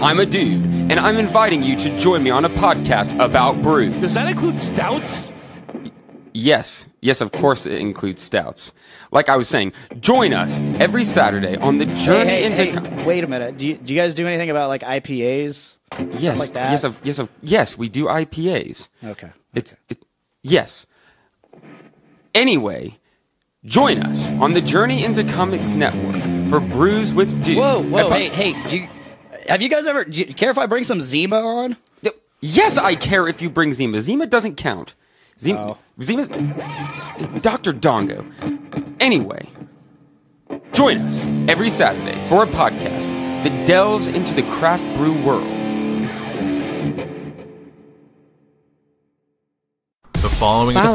I'm a dude, and I'm inviting you to join me on a podcast about brews. Does that include stouts? Yes, of course it includes stouts. Like I was saying, join us every Saturday on the journey into... Wait a minute. Do you guys do anything about like IPAs? Yes, Stuff like that? yes, we do IPAs. Okay. Yes. Anyway, join us on the Journey into Comics Network for Brews with Dudes. Whoa, hey, have you guys ever... Do you care if I bring some Zima on? Yes, I care if you bring Zima. Zima doesn't count. Zima's... Dr. Dongo. Anyway, join us every Saturday for a podcast that delves into the craft brew world. The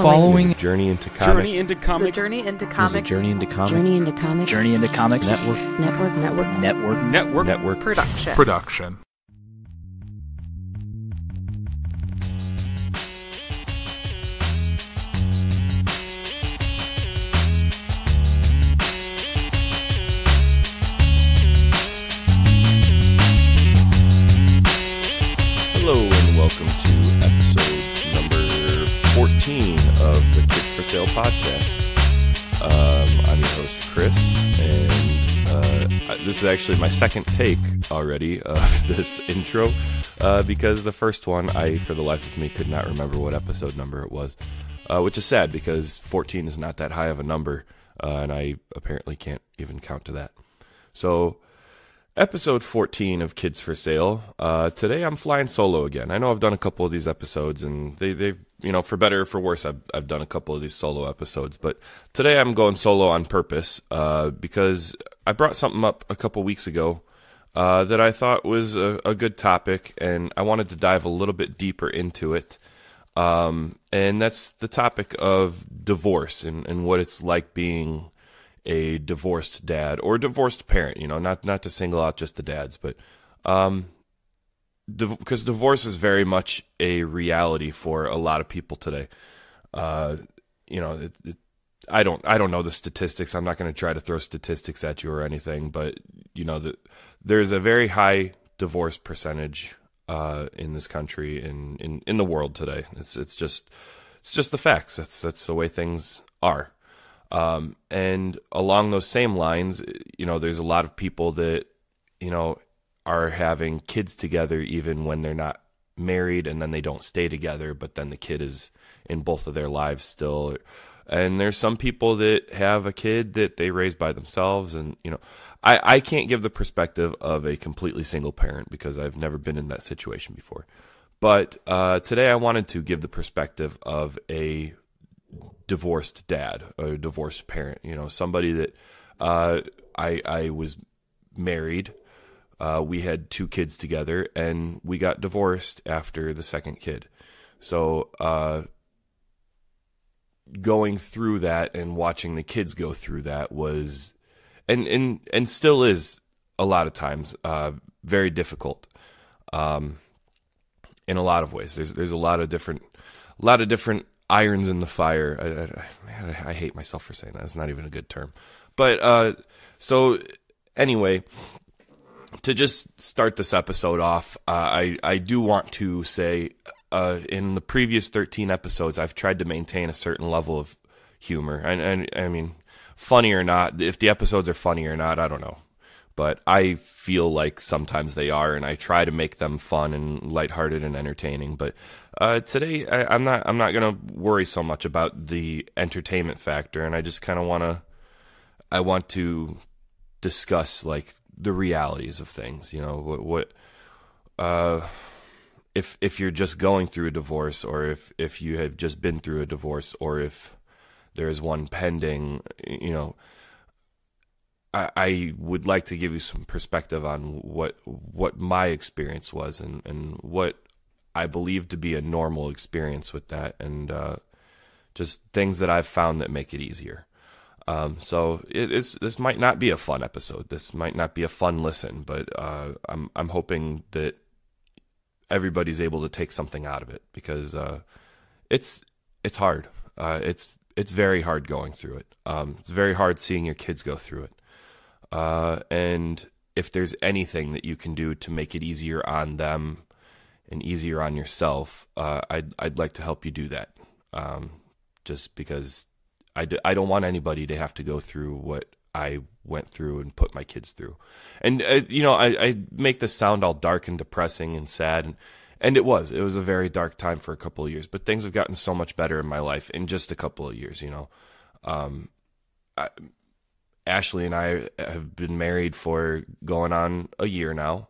following Journey into Comics. Journey into Comics. Journey into Comics. Journey into Comics. Journey into Comics. Journey into Comics. Network. Production. Hello and welcome to episode number 14 of the Kids for Sale podcast. I'm your host, Chris, and this is actually my second take already of this intro, because the first one, for the life of me, could not remember what episode number it was, which is sad because 14 is not that high of a number, and I apparently can't even count to that. So, episode 14 of Kids for Sale. Today I'm flying solo again. I know I've done a couple of these episodes, and they've, for better or for worse, I've done a couple of these solo episodes. But today I'm going solo on purpose, because I brought something up a couple weeks ago that I thought was a good topic, and I wanted to dive a little bit deeper into it. And that's the topic of divorce and what it's like being a divorced dad or divorced parent, not to single out just the dads, but because divorce is very much a reality for a lot of people today. I don't know the statistics. I'm not going to try to throw statistics at you or anything, but there's a very high divorce percentage in this country in the world today. It's just the facts. That's the way things are. And along those same lines, there's a lot of people that, are having kids together even when they're not married, and then they don't stay together, but then the kid is in both of their lives still. And there's some people that have a kid that they raise by themselves. And, I can't give the perspective of a completely single parent because I've never been in that situation before. But today I wanted to give the perspective of a divorced dad, a divorced parent, somebody that I was married. We had 2 kids together, and we got divorced after the second kid. So going through that and watching the kids go through that was, and still is a lot of times, very difficult. In a lot of ways, there's a lot of different irons in the fire. I hate myself for saying that. It's not even a good term. But so anyway, to just start this episode off, I do want to say in the previous 13 episodes, I've tried to maintain a certain level of humor. And I mean, funny or not, if the episodes are funny or not, I don't know. But I feel like sometimes they are, and I try to make them fun and lighthearted and entertaining. But today, I'm not going to worry so much about the entertainment factor, and I just kind of want to discuss like the realities of things. If you're just going through a divorce, or if you have just been through a divorce, or if there's one pending, I would like to give you some perspective on what my experience was and what I believe to be a normal experience with that, and just things that I've found that make it easier. So this might not be a fun episode. This might not be a fun listen, but I'm hoping that everybody's able to take something out of it, because it's hard. It's very hard going through it. It's very hard seeing your kids go through it. And if there's anything that you can do to make it easier on them and easier on yourself, I'd like to help you do that. Just because I don't want anybody to have to go through what I went through and put my kids through. And, I make this sound all dark and depressing and sad. And it was a very dark time for a couple of years, but things have gotten so much better in my life in just a couple of years, Ashley and I have been married for going on a year now.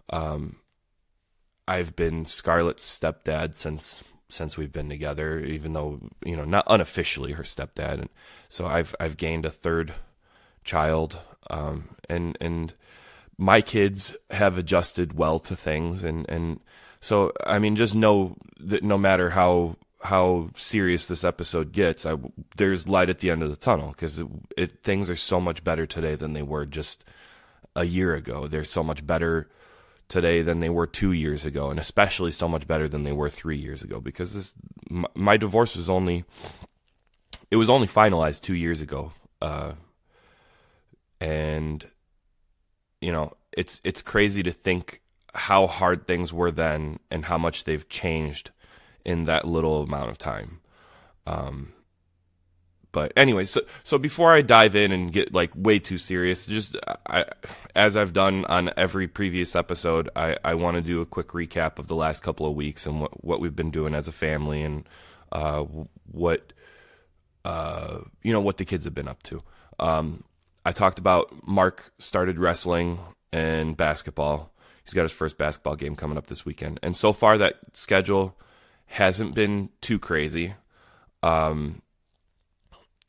I've been Scarlett's stepdad since we've been together, even though, not unofficially her stepdad. And so I've gained a third child. And my kids have adjusted well to things. And so, just know that no matter how serious this episode gets, there's light at the end of the tunnel, because things are so much better today than they were just a year ago. They're so much better today than they were 2 years ago, and especially so much better than they were 3 years ago, because my divorce was only finalized 2 years ago. And it's crazy to think how hard things were then and how much they've changed in that little amount of time. But anyway, so before I dive in and get way too serious, as I've done on every previous episode, I want to do a quick recap of the last couple of weeks and what we've been doing as a family, and what the kids have been up to. I talked about Mark started wrestling and basketball. He's got his first basketball game coming up this weekend, and so far that schedule hasn't been too crazy.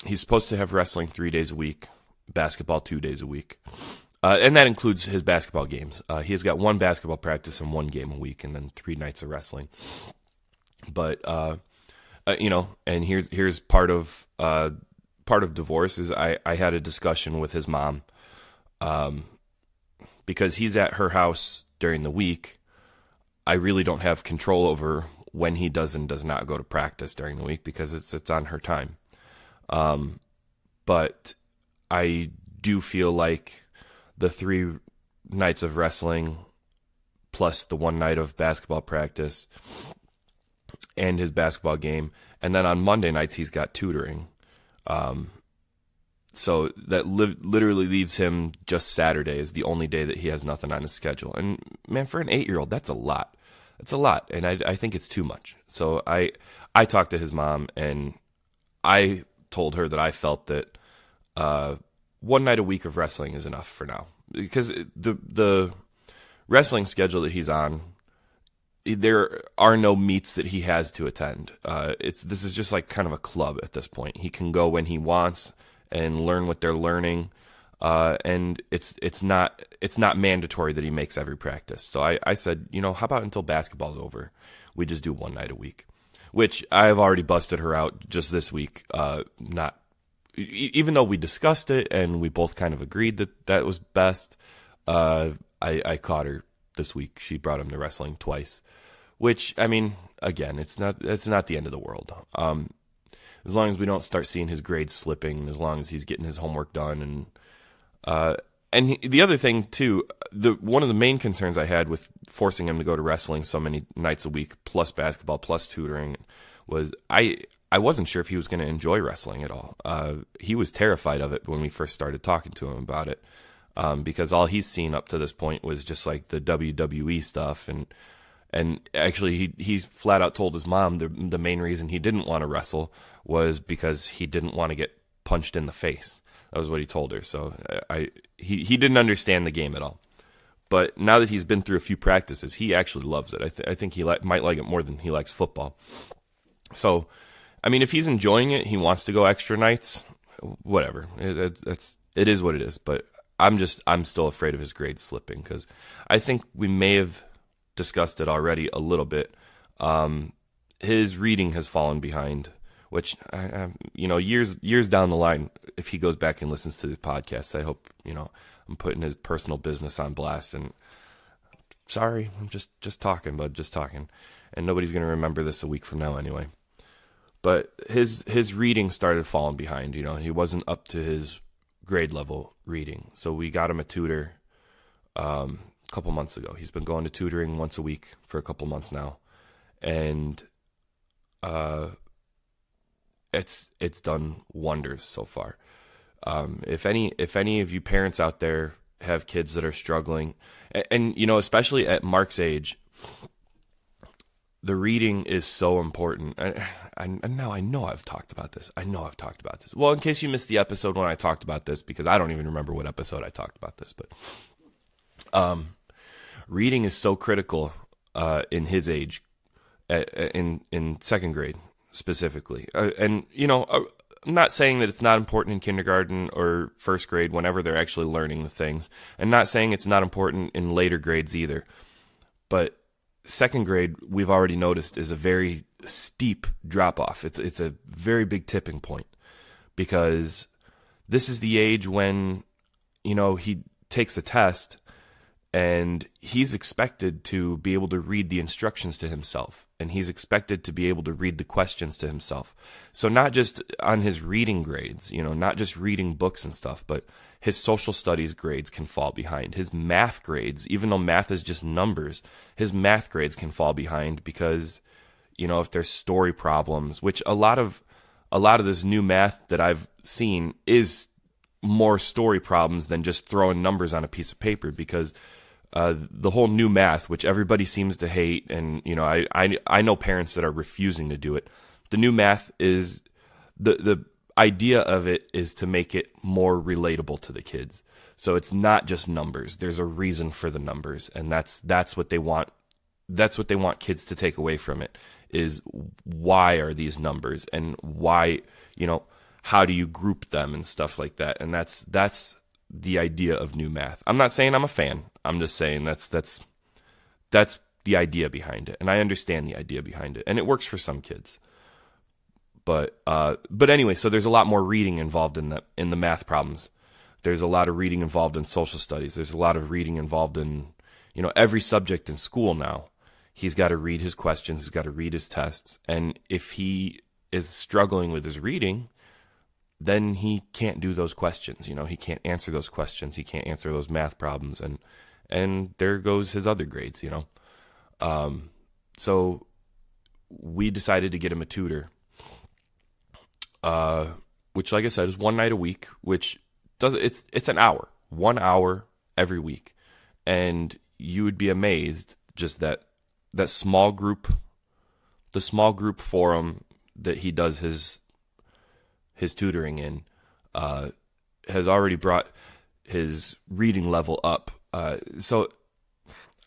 He's supposed to have wrestling 3 days a week, basketball 2 days a week. And that includes his basketball games. He has got one basketball practice and one game a week, and then 3 nights of wrestling. But, and here's part of divorce is I had a discussion with his mom, because he's at her house during the week. I really don't have control over when he does and does not go to practice during the week, because it's on her time. But I do feel like the 3 nights of wrestling plus the 1 night of basketball practice and his basketball game, and then on Monday nights he's got tutoring. So that literally leaves him just Saturday is the only day that he has nothing on his schedule. And man, for an 8-year-old, that's a lot. That's a lot, and I think it's too much. So I talked to his mom, and I told her that I felt that 1 night a week of wrestling is enough for now, because the wrestling schedule that he's on, there are no meets that he has to attend. This is just like kind of a club at this point. He can go when he wants and learn what they're learning. And it's not mandatory that he makes every practice. So I said, how about until basketball's over, we just do 1 night a week, which I've already busted her out just this week. Even though we discussed it and we both kind of agreed that was best, I caught her this week. She brought him to wrestling twice, which, again, it's not the end of the world. As long as we don't start seeing his grades slipping, as long as he's getting his homework done. And the other thing too, one of the main concerns I had with forcing him to go to wrestling so many nights a week, plus basketball, plus tutoring, was I wasn't sure if he was going to enjoy wrestling at all. He was terrified of it when we first started talking to him about it, because all he's seen up to this point was just like the WWE stuff, and actually he flat out told his mom the main reason he didn't want to wrestle was because he didn't want to get punched in the face. That was what he told her. So he didn't understand the game at all. But now that he's been through a few practices, he actually loves it. I think he might like it more than he likes football. So, if he's enjoying it, he wants to go extra nights, whatever. It is what it is. But I'm still afraid of his grades slipping, because I think we may have discussed it already a little bit. His reading has fallen behind, which, years down the line, if he goes back and listens to the podcast, I hope, I'm putting his personal business on blast. And sorry, I'm just talking, bud, just talking. And nobody's going to remember this a week from now anyway. But his reading started falling behind. He wasn't up to his grade level reading. So we got him a tutor a couple months ago. He's been going to tutoring once a week for a couple months now, and it's done wonders so far. If any of you parents out there have kids that are struggling, and especially at Mark's age, the reading is so important. And now I know I've talked about this. Well, in case you missed the episode when I talked about this, because I don't even remember what episode I talked about this, but reading is so critical in his age, in second grade specifically. And I'm not saying that it's not important in kindergarten or first grade whenever they're actually learning the things, and not saying it's not important in later grades either. But second grade, we've already noticed, is a very steep drop-off. It's a very big tipping point, because this is the age when, he takes a test and he's expected to be able to read the instructions to himself, and he's expected to be able to read the questions to himself. So not just on his reading grades, not just reading books and stuff, but his social studies grades can fall behind. His math grades, even though math is just numbers, his math grades can fall behind because, if there's story problems, which a lot of this new math that I've seen is more story problems than just throwing numbers on a piece of paper, because the whole new math, which everybody seems to hate, and I know parents that are refusing to do it. The new math is the idea of it is to make it more relatable to the kids. So it's not just numbers. There's a reason for the numbers, and that's what they want. That's what they want kids to take away from it, is why are these numbers, and why, how do you group them and stuff like that. And that's the idea of new math. I'm not saying I'm a fan. I'm just saying that's the idea behind it, and I understand the idea behind it, and it works for some kids. But anyway, so there's a lot more reading involved in the math problems. There's a lot of reading involved in social studies. There's a lot of reading involved in, every subject in school now. He's got to read his questions. He's got to read his tests. And if he is struggling with his reading, then he can't do those questions. He can't answer those questions. He can't answer those math problems. And there goes his other grades, So we decided to get him a tutor. Which, like I said, is one night a week, which it's an hour, 1 hour every week. And you would be amazed just that small group, the small group forum that he does his tutoring in, has already brought his reading level up. So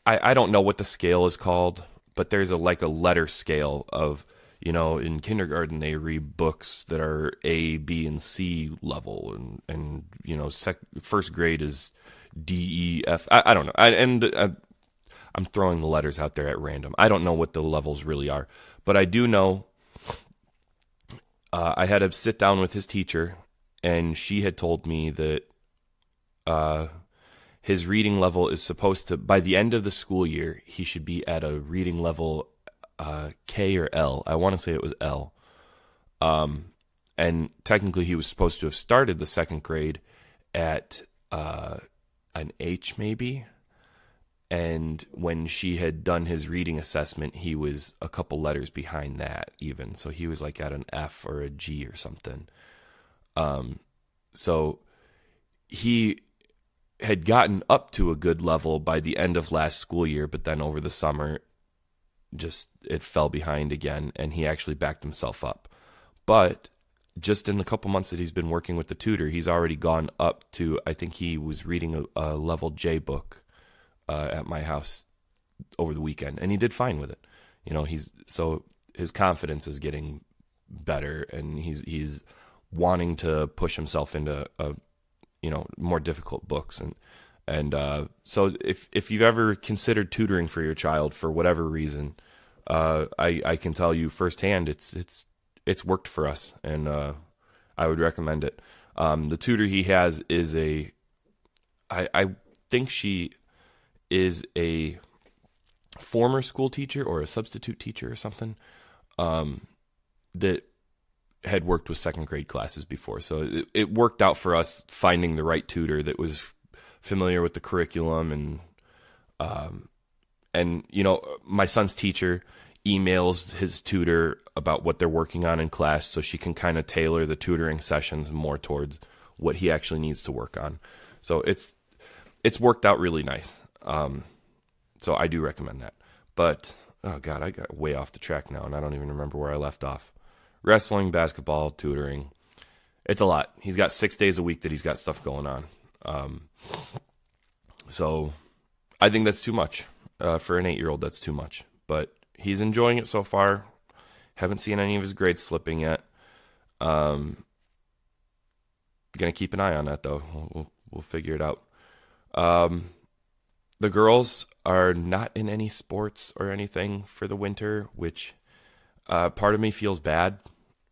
I don't know what the scale is called, but there's a letter scale of, in kindergarten, they read books that are A, B, and C level, and first grade is D, E, F. I don't know. I'm throwing the letters out there at random. I don't know what the levels really are, but I do know I had to sit down with his teacher, and she had told me that his reading level is supposed to, by the end of the school year, he should be at a reading level K or L. I want to say it was L. And technically he was supposed to have started the second grade at an H maybe. And when she had done his reading assessment, he was a couple letters behind that even. So he was at an F or a G or something. So he had gotten up to a good level by the end of last school year, but then over the summer, it fell behind again, and he actually backed himself up. But just in the couple months that he's been working with the tutor, he's already gone up to, I think he was reading a level J book at my house over the weekend, and he did fine with it. So his confidence is getting better, and he's wanting to push himself into more difficult books, and so if you've ever considered tutoring for your child for whatever reason, I can tell you firsthand it's worked for us, and I would recommend it. The tutor he has is I think she is a former school teacher or a substitute teacher or something, that had worked with second grade classes before. So it worked out for us finding the right tutor that was familiar with the curriculum, and my son's teacher emails his tutor about what they're working on in class, so she can kind of tailor the tutoring sessions more towards what he actually needs to work on. So it's worked out really nice. So I do recommend that. But oh god, I got way off the track now, and I don't even remember where I left off. Wrestling, basketball, tutoring. It's a lot. He's got 6 days a week that he's got stuff going on. So I think that's too much. For an 8-year-old, that's too much. But he's enjoying it so far. Haven't seen any of his grades slipping yet. Gonna keep an eye on that, though. We'll figure it out. The girls are not in any sports or anything for the winter, which part of me feels bad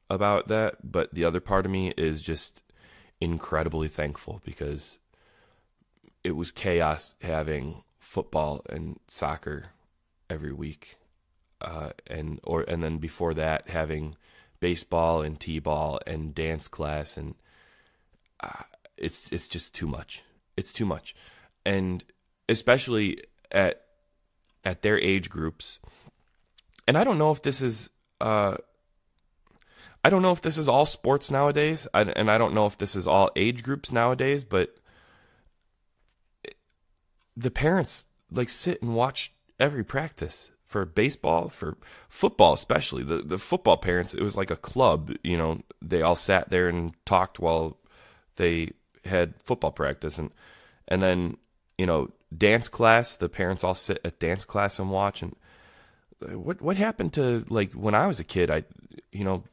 about that, but the other part of me is just incredibly thankful, because it was chaos having football and soccer every week, and then before that having baseball and t-ball and dance class, and it's just too much. It's too much, and especially at their age groups. And I don't know if this is all sports nowadays, and I don't know if this is all age groups nowadays, but the parents sit and watch every practice for baseball, for football especially. The football parents, it was like a club, they all sat there and talked while they had football practice, and then dance class, the parents all sit at dance class and watch. And what happened to when I was a kid? You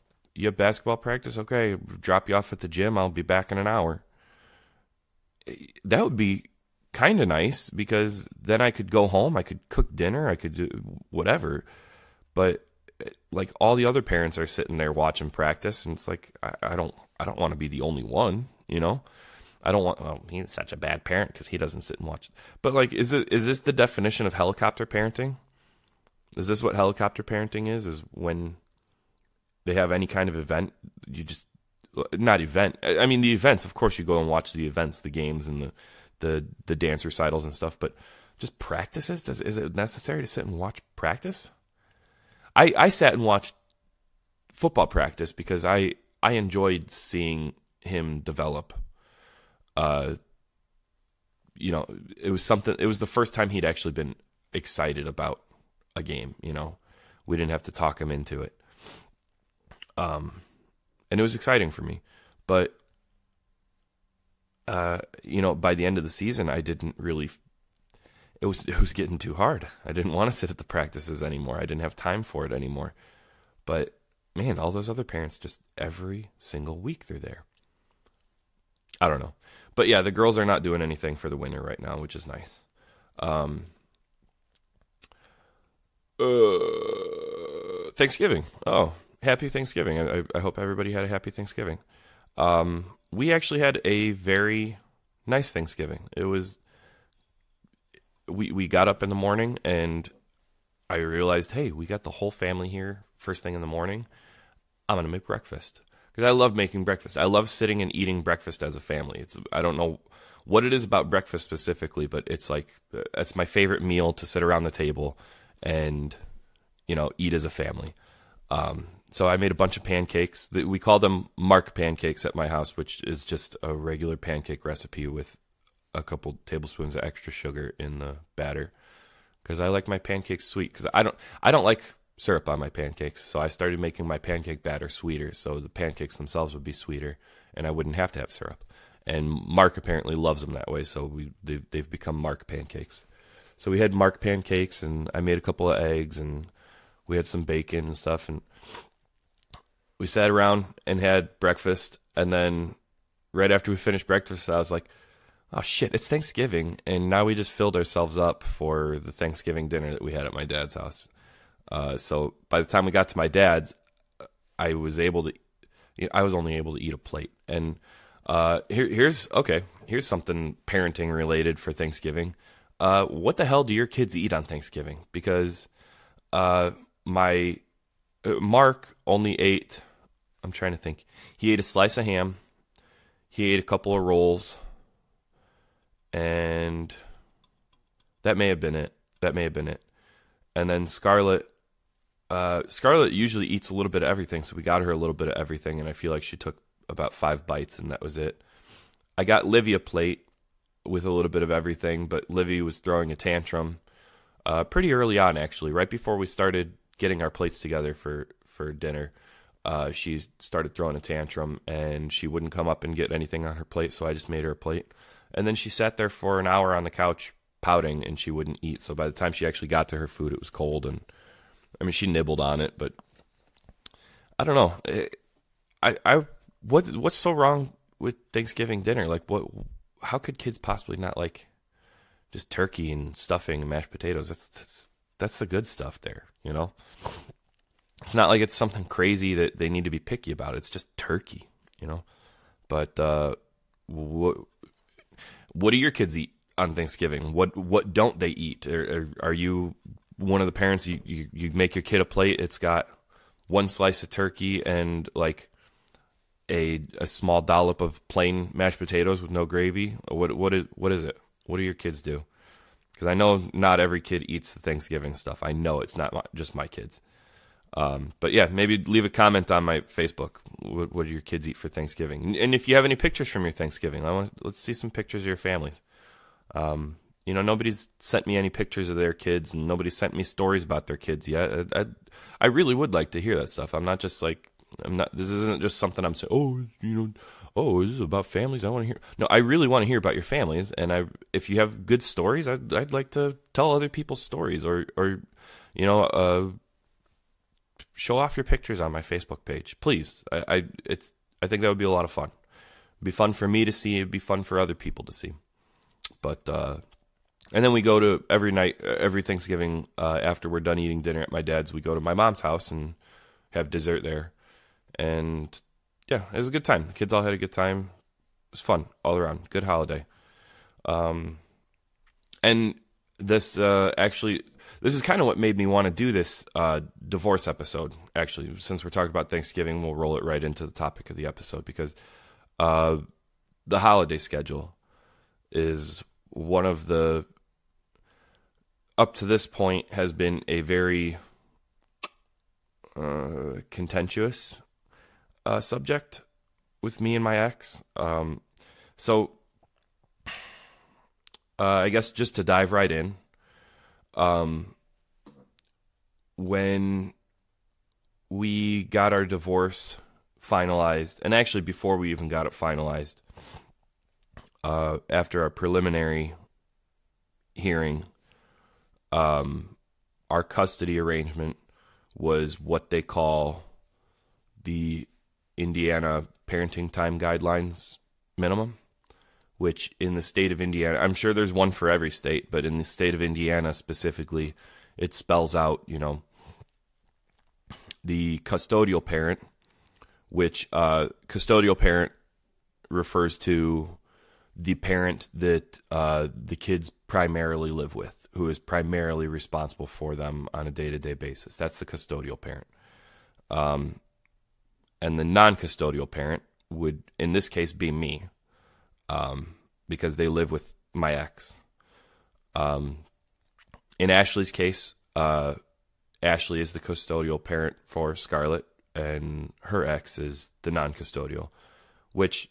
have basketball practice, okay, drop you off at the gym, I'll be back in an hour. That would be kind of nice, because then I could go home, I could cook dinner, I could do whatever. But all the other parents are sitting there watching practice, and it's I don't want to be the only one, I don't want. Well, he's such a bad parent because he doesn't sit and watch. But is this the definition of helicopter parenting? Is this what helicopter parenting is? Is when they have any kind of event, you just not event. I mean, the events. Of course, you go and watch the events, the games, and the dance recitals and stuff. But just practices. Is it necessary to sit and watch practice? I sat and watched football practice because I enjoyed seeing him develop. It was something. It was the first time he'd actually been excited about a game. We didn't have to talk him into it. And it was exciting for me, but by the end of the season, I didn't really. It was getting too hard. I didn't want to sit at the practices anymore. I didn't have time for it anymore. But man, all those other parents, just every single week they're there. I don't know. But yeah, the girls are not doing anything for the winter right now, which is nice. Thanksgiving. Oh, happy Thanksgiving. I hope everybody had a happy Thanksgiving. We actually had a very nice Thanksgiving. It was, we got up in the morning and I realized, hey, we got the whole family here first thing in the morning. I'm going to make breakfast. Because I love making breakfast. I love sitting and eating breakfast as a family. I don't know what it is about breakfast specifically, but it's that's my favorite meal, to sit around the table and, eat as a family. So I made a bunch of pancakes. We call them Mark pancakes at my house, which is just a regular pancake recipe with a couple tablespoons of extra sugar in the batter. Because I like my pancakes sweet. Because I don't like syrup on my pancakes, so I started making my pancake batter sweeter, so the pancakes themselves would be sweeter, and I wouldn't have to have syrup. And Mark apparently loves them that way, so they've become Mark pancakes. So we had Mark pancakes, and I made a couple of eggs, and we had some bacon and stuff, and we sat around and had breakfast, and then right after we finished breakfast, I was like, oh shit, it's Thanksgiving, and now we just filled ourselves up for the Thanksgiving dinner that we had at my dad's house. So by the time we got to my dad's, I was only able to eat a plate. And here's something parenting related for Thanksgiving. What the hell do your kids eat on Thanksgiving? Because my Mark only ate, I'm trying to think, he ate a slice of ham, he ate a couple of rolls, and and that may have been it. And then Scarlett usually eats a little bit of everything, so we got her a little bit of everything, and I feel like she took about 5 bites, and that was it. I got Livy a plate with a little bit of everything, but Livy was throwing a tantrum pretty early on, actually. Right before we started getting our plates together for dinner, she started throwing a tantrum, and she wouldn't come up and get anything on her plate, so I just made her a plate. And then she sat there for an hour on the couch pouting, and she wouldn't eat. So by the time she actually got to her food, it was cold, and I mean, she nibbled on it, but I don't know. What's so wrong with Thanksgiving dinner? Like, how could kids possibly not like just turkey and stuffing and mashed potatoes? That's the good stuff there, you know? It's not like it's something crazy that they need to be picky about. It's just turkey, you know? But what do your kids eat on Thanksgiving? What don't they eat? Are you one of the parents, you make your kid a plate, it's got 1 slice of turkey and like a small dollop of plain mashed potatoes with no gravy? What is it? What do your kids do? Because I know not every kid eats the Thanksgiving stuff. I know it's not just my kids. But yeah, maybe leave a comment on my Facebook. What do your kids eat for Thanksgiving? And if you have any pictures from your Thanksgiving, let's see some pictures of your families. You know, nobody's sent me any pictures of their kids, and nobody's sent me stories about their kids yet. I really would like to hear that stuff. This isn't just something I'm saying, this is about families. I want to hear. No, I really want to hear about your families. And if you have good stories, I'd like to tell other people's stories, or show off your pictures on my Facebook page, please. I think that would be a lot of fun. It'd be fun for me to see. It'd be fun for other people to see. But and then we go to every Thanksgiving after we're done eating dinner at my dad's, we go to my mom's house and have dessert there. And yeah, it was a good time. The kids all had a good time. It was fun all around. Good holiday. And this this is kind of what made me want to do this divorce episode. Actually, since we're talking about Thanksgiving, we'll roll it right into the topic of the episode, because the holiday schedule is one of the, up to this point, has been a very contentious subject with me and my ex. So I guess just to dive right in, when we got our divorce finalized, and actually before we even got it finalized, after our preliminary hearing, our custody arrangement was what they call the Indiana Parenting Time Guidelines minimum, which in the state of Indiana, I'm sure there's one for every state, but in the state of Indiana specifically, it spells out, the custodial parent, which custodial parent refers to the parent that the kids primarily live with, who is primarily responsible for them on a day-to-day basis. That's the custodial parent. And the non-custodial parent would, in this case, be me, because they live with my ex. In Ashley's case, Ashley is the custodial parent for Scarlett, and her ex is the non-custodial, which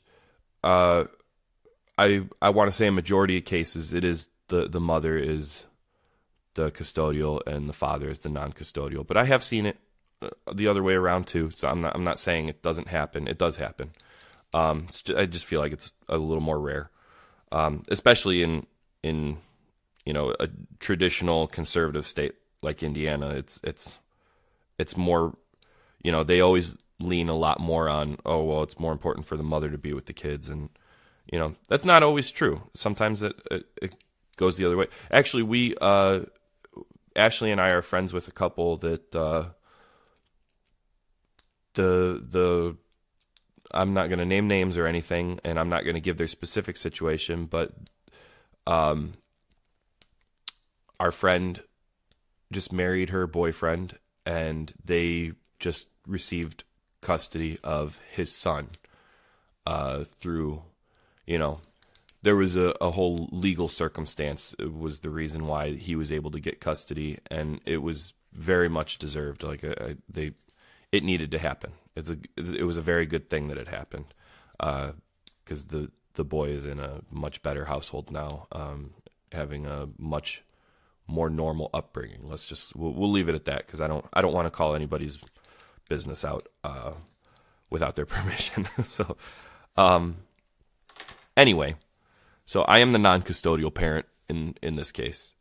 I want to say in majority of cases, it is the mother is the custodial and the father is the non-custodial. But I have seen it the other way around too, so I'm not saying it doesn't happen. It does happen. I just feel like it's a little more rare, especially in a traditional conservative state like Indiana. It's more, they always lean a lot more on, it's more important for the mother to be with the kids, and that's not always true. Sometimes it goes the other way. Actually, Ashley and I are friends with a couple that I'm not going to name names or anything, and I'm not going to give their specific situation, but our friend just married her boyfriend, and they just received custody of his son through, there was a whole legal circumstance. It was the reason why he was able to get custody, and it was very much deserved. Like it needed to happen. It was a very good thing that it happened, because the boy is in a much better household now, having a much more normal upbringing. We'll leave it at that, because I don't want to call anybody's business out without their permission. So, anyway, so I am the non-custodial parent in this case,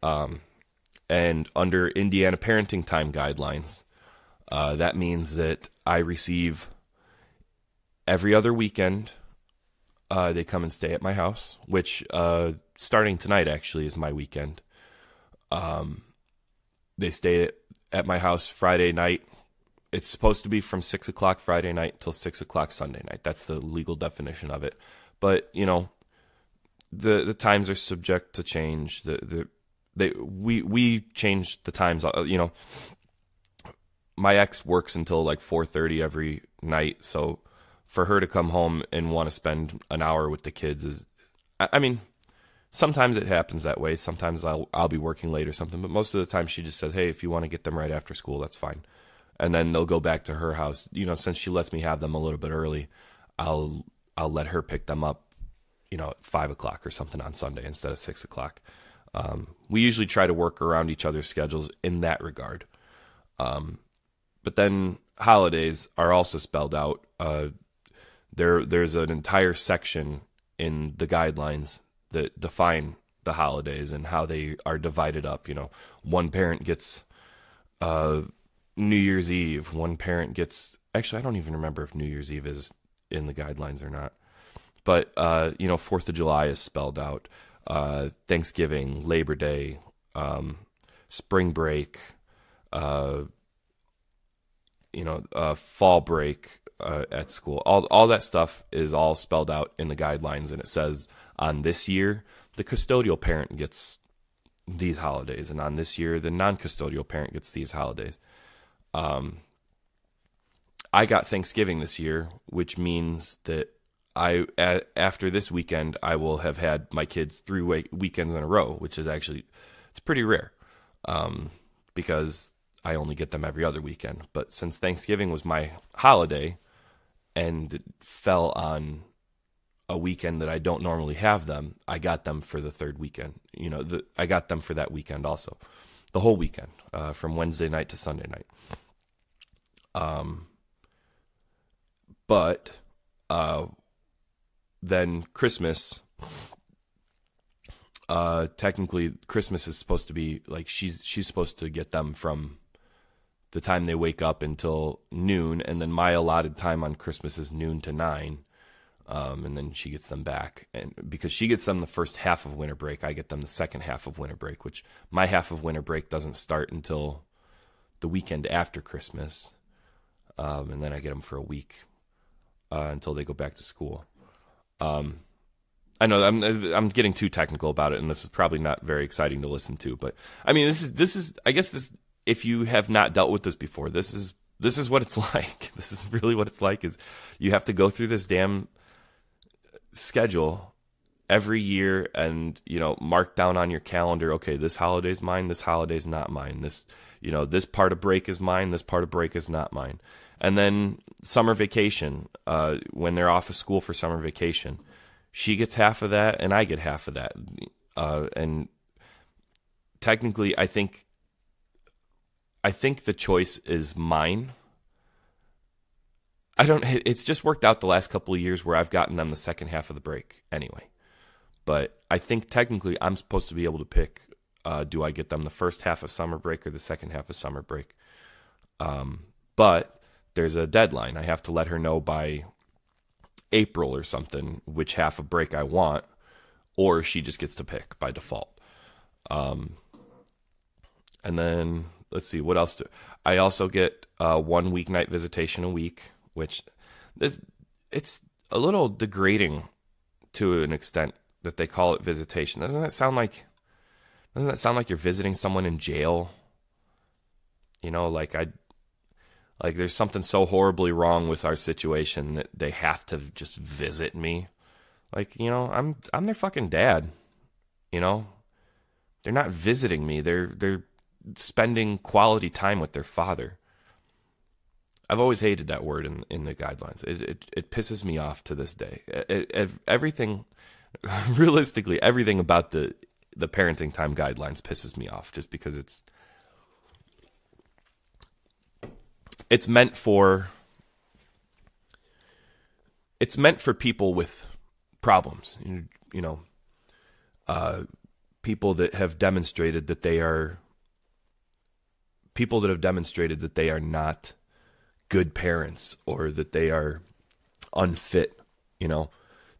and under Indiana parenting time guidelines, that means that I receive every other weekend. They come and stay at my house, which starting tonight actually is my weekend. They stay at my house Friday night. It's supposed to be from 6 o'clock Friday night till 6 o'clock Sunday night. That's the legal definition of it. But, the times are subject to change. We change the times. My ex works until like 4:30 every night, so for her to come home and want to spend an hour with the kids is, I mean, sometimes it happens that way. Sometimes I'll be working late or something, but most of the time she just says, hey, if you want to get them right after school, that's fine. And then they'll go back to her house. Since she lets me have them a little bit early, I'll let her pick them up, at 5 o'clock or something on Sunday instead of 6 o'clock. We usually try to work around each other's schedules in that regard. But then holidays are also spelled out. There's an entire section in the guidelines that define the holidays and how they are divided up. One parent gets New Year's Eve. One parent gets... Actually, I don't even remember if New Year's Eve is in the guidelines or not. But, 4th of July is spelled out. Thanksgiving, Labor Day, spring break, fall break at school. All that stuff is all spelled out in the guidelines, and it says on this year, the custodial parent gets these holidays, and on this year, the non-custodial parent gets these holidays. I got Thanksgiving this year, which means that after this weekend, I will have had my kids 3 weekends in a row, which is actually, it's pretty rare, because I only get them every other weekend. But since Thanksgiving was my holiday and it fell on a weekend that I don't normally have them, I got them for the third weekend. I got them for that weekend also, the whole weekend, from Wednesday night to Sunday night. But then Christmas, technically Christmas is supposed to be like, she's supposed to get them from the time they wake up until noon, and then my allotted time on Christmas is noon to 9, and then she gets them back. And because she gets them the first half of winter break, I get them the second half of winter break, which my half of winter break doesn't start until the weekend after Christmas, and then I get them for a week until they go back to school. I know I'm getting too technical about it, and this is probably not very exciting to listen to, but I mean, this is I guess this, if you have not dealt with this before, this is what it's like. This is really what it's like, is you have to go through this damn schedule every year and, mark down on your calendar, okay, this holiday's mine, this holiday's not mine. This, this part of break is mine, this part of break is not mine. And then summer vacation, when they're off of school for summer vacation, she gets half of that and I get half of that. And technically, I think the choice is mine. It's just worked out the last couple of years where I've gotten them the second half of the break anyway. But I think technically I'm supposed to be able to pick, do I get them the first half of summer break or the second half of summer break? But there's a deadline. I have to let her know by April or something which half of break I want, or she just gets to pick by default. And then let's see, what else I also get 1 weeknight visitation a week, which it's a little degrading to an extent that they call it visitation. Doesn't that sound like you're visiting someone in jail? Like there's something so horribly wrong with our situation that they have to just visit me. Like, you know, I'm their fucking dad. You know, they're not visiting me. They're spending quality time with their father. I've always hated that word in the guidelines. It pisses me off to this day. Everything, realistically, everything about the parenting time guidelines pisses me off, just because it's meant for people with problems. You know, people that have demonstrated that they are not good parents, or that they are unfit. You know,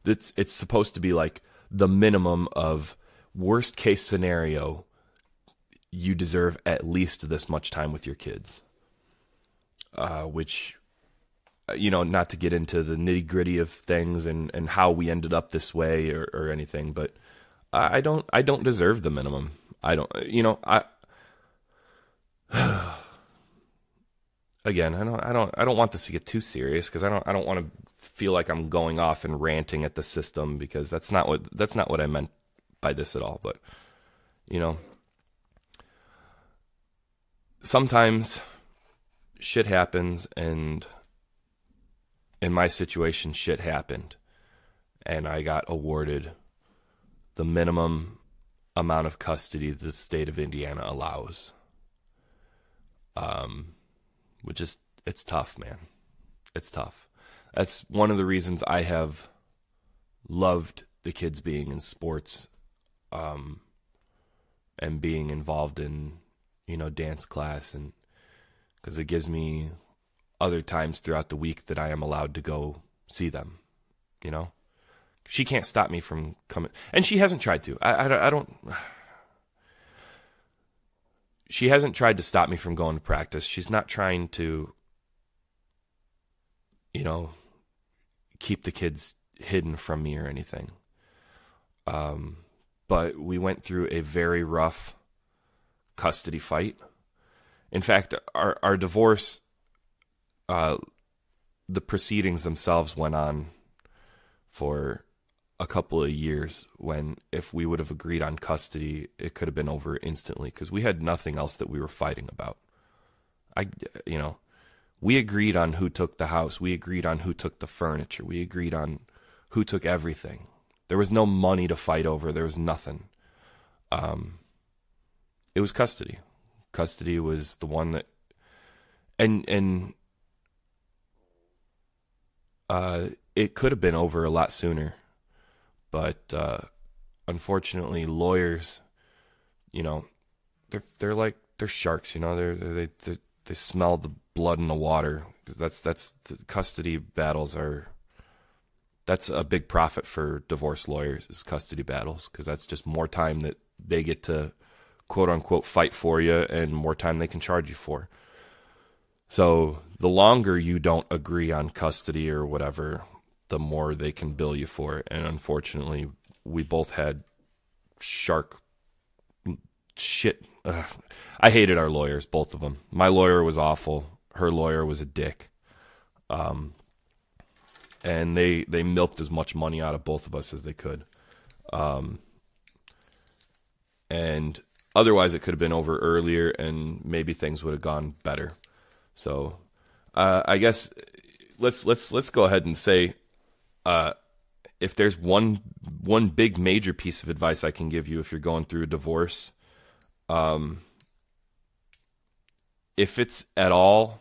it's supposed to be like the minimum of worst case scenario. You deserve at least this much time with your kids, which, you know, not to get into the nitty gritty of things and how we ended up this way or anything, but I don't deserve the minimum. Again, I don't want this to get too serious, because I don't want to feel like I'm going off and ranting at the system, because that's not what I meant by this at all. But, you know, sometimes shit happens, and in my situation, shit happened, and I got awarded the minimum amount of custody the state of Indiana allows. Which is, it's tough, man. It's tough. That's one of the reasons I have loved the kids being in sports, and being involved in, you know, dance class, and because it gives me other times throughout the week that I am allowed to go see them. You know, she can't stop me from coming, and she hasn't tried to. I don't. She hasn't tried to stop me from going to practice. She's not trying to, you know, keep the kids hidden from me or anything. But we went through a very rough custody fight. In fact, our divorce, the proceedings themselves went on for a couple of years, when if we would have agreed on custody, it could have been over instantly, because we had nothing else that we were fighting about. We agreed on who took the house. We agreed on who took the furniture. We agreed on who took everything. There was no money to fight over. There was nothing. It was custody. Custody was the one that, and it could have been over a lot sooner. But unfortunately, lawyers, you know, they're sharks. You know, they smell the blood in the water, because that's the custody battles are. That's a big profit for divorce lawyers, is custody battles, because that's just more time that they get to quote unquote fight for you, and more time they can charge you for. So the longer you don't agree on custody or whatever, the more they can bill you for it. And unfortunately, we both had shark shit. I hated our lawyers, both of them. My lawyer was awful. Her lawyer was a dick. And they milked as much money out of both of us as they could. And otherwise, it could have been over earlier, and maybe things would have gone better. So I guess let's go ahead and say, if there's one big major piece of advice I can give you if you're going through a divorce, if it's at all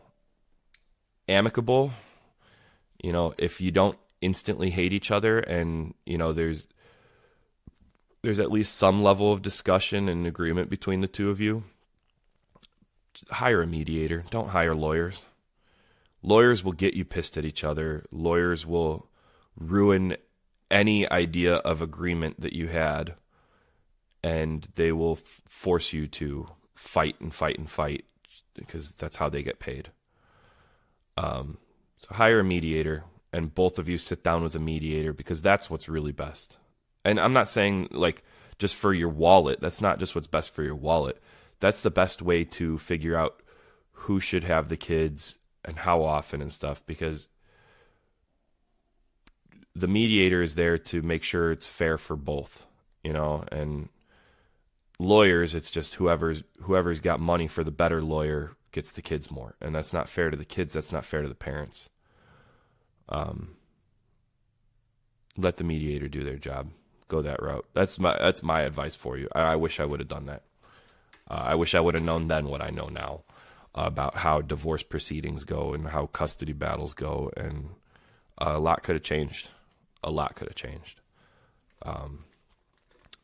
amicable, you know, if you don't instantly hate each other, and you know there's at least some level of discussion and agreement between the two of you, hire a mediator. Don't hire lawyers. Lawyers will get you pissed at each other. Lawyers will ruin any idea of agreement that you had, and they will force you to fight and fight and fight, because that's how they get paid. So hire a mediator, and both of you sit down with a mediator, because that's what's really best. And I'm not saying like just for your wallet. That's not just what's best for your wallet. That's the best way to figure out who should have the kids and how often and stuff, because the mediator is there to make sure it's fair for both, and lawyers, it's just whoever's got money for the better lawyer gets the kids more, and that's not fair to the kids. That's not fair to the parents. Let the mediator do their job. Go that route. That's my advice for you. I wish I would have done that. I wish I would have known then what I know now about how divorce proceedings go and how custody battles go, and a lot could have changed.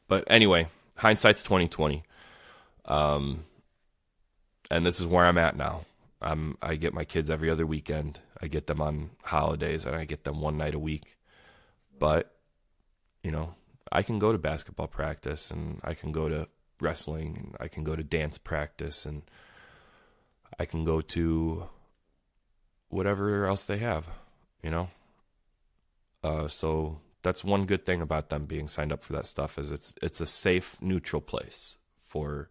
But anyway, hindsight's 2020. And this is where I'm at now. I get my kids every other weekend. I get them on holidays, and I get them one night a week. But, I can go to basketball practice, and I can go to wrestling, and I can go to dance practice, and I can go to whatever else they have, So that's one good thing about them being signed up for that stuff is it's a safe, neutral place for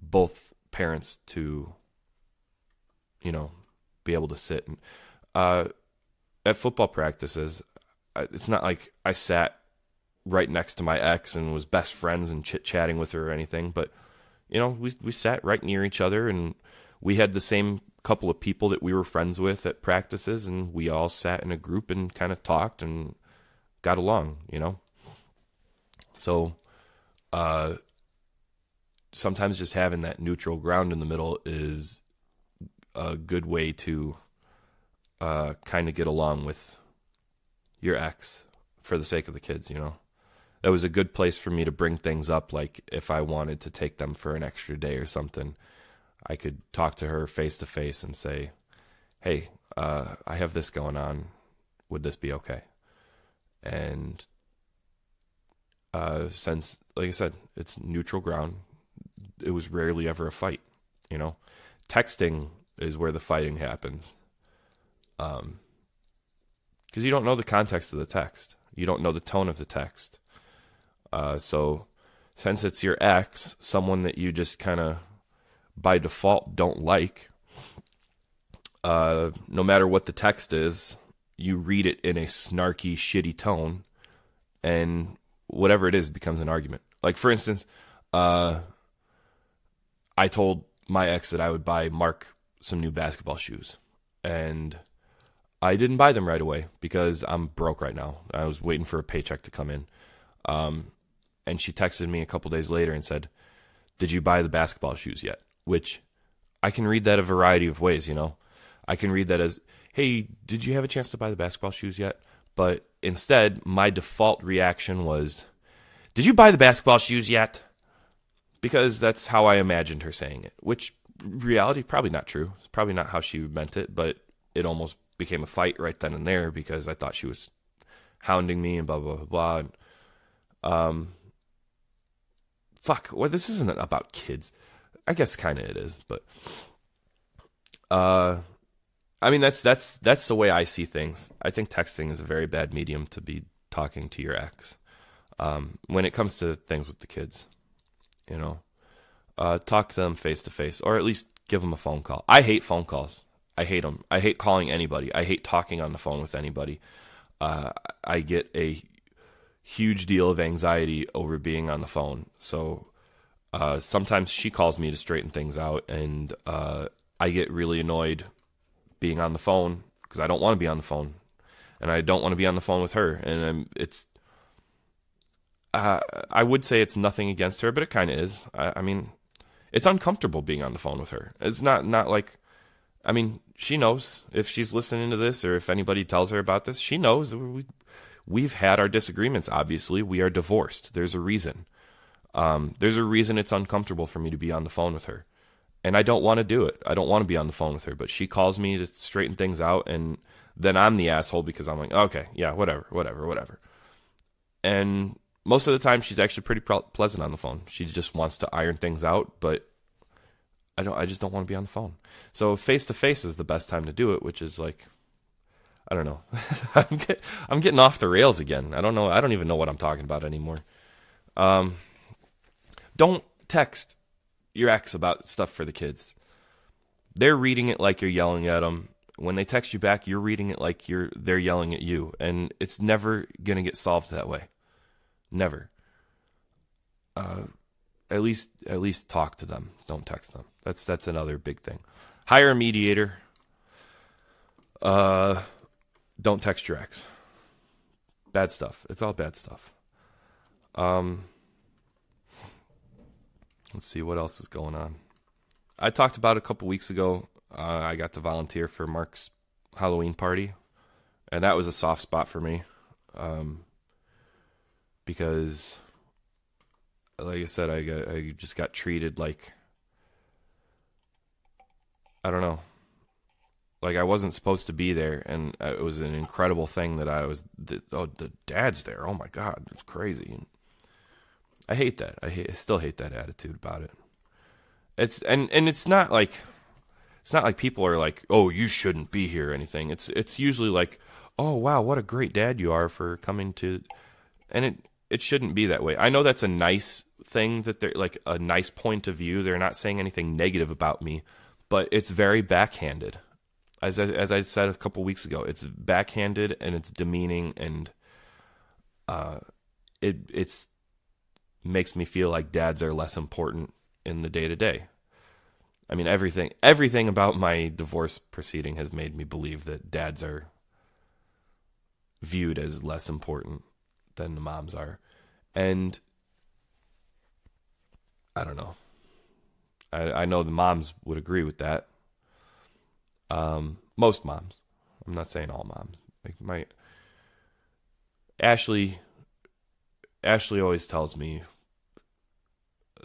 both parents to, be able to sit. And at football practices, it's not like I sat right next to my ex and was best friends and chit-chatting with her or anything, but, we sat right near each other, and we had the same couple of people that we were friends with at practices, and we all sat in a group and kind of talked and got along, So, sometimes just having that neutral ground in the middle is a good way to kind of get along with your ex for the sake of the kids, That was a good place for me to bring things up, like if I wanted to take them for an extra day or something, I could talk to her face to face and say, hey, I have this going on. Would this be okay? And since, like I said, it's neutral ground, it was rarely ever a fight, Texting is where the fighting happens. Because you don't know the context of the text. You don't know the tone of the text. So since it's your ex, someone that you just kind of by default don't like, no matter what the text is, you read it in a snarky, shitty tone, and whatever it is becomes an argument. Like, for instance, I told my ex that I would buy Mark some new basketball shoes, and I didn't buy them right away because I'm broke right now. I was waiting for a paycheck to come in. And she texted me a couple days later and said, did you buy the basketball shoes yet? Which I can read that a variety of ways, I can read that as, hey, did you have a chance to buy the basketball shoes yet? But instead, my default reaction was, did you buy the basketball shoes yet? Because that's how I imagined her saying it, which reality, probably not true. It's probably not how she meant it, but it almost became a fight right then and there because I thought she was hounding me and blah, blah, blah, blah. Fuck, well, this isn't about kids. I guess kind of it is, but I mean that's the way I see things. I think texting is a very bad medium to be talking to your ex. When it comes to things with the kids, talk to them face to face, or at least give them a phone call. I hate phone calls. I hate them. I hate calling anybody. I hate talking on the phone with anybody. I get a huge deal of anxiety over being on the phone. So sometimes she calls me to straighten things out, and I get really annoyed being on the phone because I don't want to be on the phone, and I don't want to be on the phone with her. And I would say it's nothing against her, but it kind of is. I mean, it's uncomfortable being on the phone with her. It's not like, I mean, she knows if she's listening to this, or if anybody tells her about this, she knows we've had our disagreements. Obviously, we are divorced. There's a reason. There's a reason it's uncomfortable for me to be on the phone with her. And I don't want to do it. I don't want to be on the phone with her. But she calls me to straighten things out, and then I'm the asshole because I'm like, okay, yeah, whatever. And most of the time, she's actually pretty pleasant on the phone. She just wants to iron things out, but I just don't want to be on the phone. So face-to-face is the best time to do it, which is like, I don't know. I'm getting off the rails again. I don't know. I don't even know what I'm talking about anymore. Don't text your ex about stuff for the kids. They're reading it like you're yelling at them. when they text you back, you're reading it like they're yelling at you, and it's never gonna get solved that way. Never. At least talk to them. Don't text them. That's another big thing. Hire a mediator. Don't text your ex. Bad stuff. It's all bad stuff. Let's see what else is going on. I talked about it a couple weeks ago. I got to volunteer for Mark's Halloween party, and that was a soft spot for me, because, like I said, I just got treated like, I don't know, like I wasn't supposed to be there, and it was an incredible thing that the dad's there. Oh my God, it's crazy. And I hate that. I still hate that attitude about it. It's not like people are like, oh, you shouldn't be here or anything. It's usually like, oh wow, what a great dad you are for coming to, and it shouldn't be that way. I know that's a nice thing, that they're like a nice point of view. They're not saying anything negative about me, but it's very backhanded. As I said a couple weeks ago, it's backhanded and it's demeaning, and it's makes me feel like dads are less important in the day-to-day. I mean, everything about my divorce proceeding has made me believe that dads are viewed as less important than the moms are. And I don't know. I know the moms would agree with that. Most moms. I'm not saying all moms. Like Ashley always tells me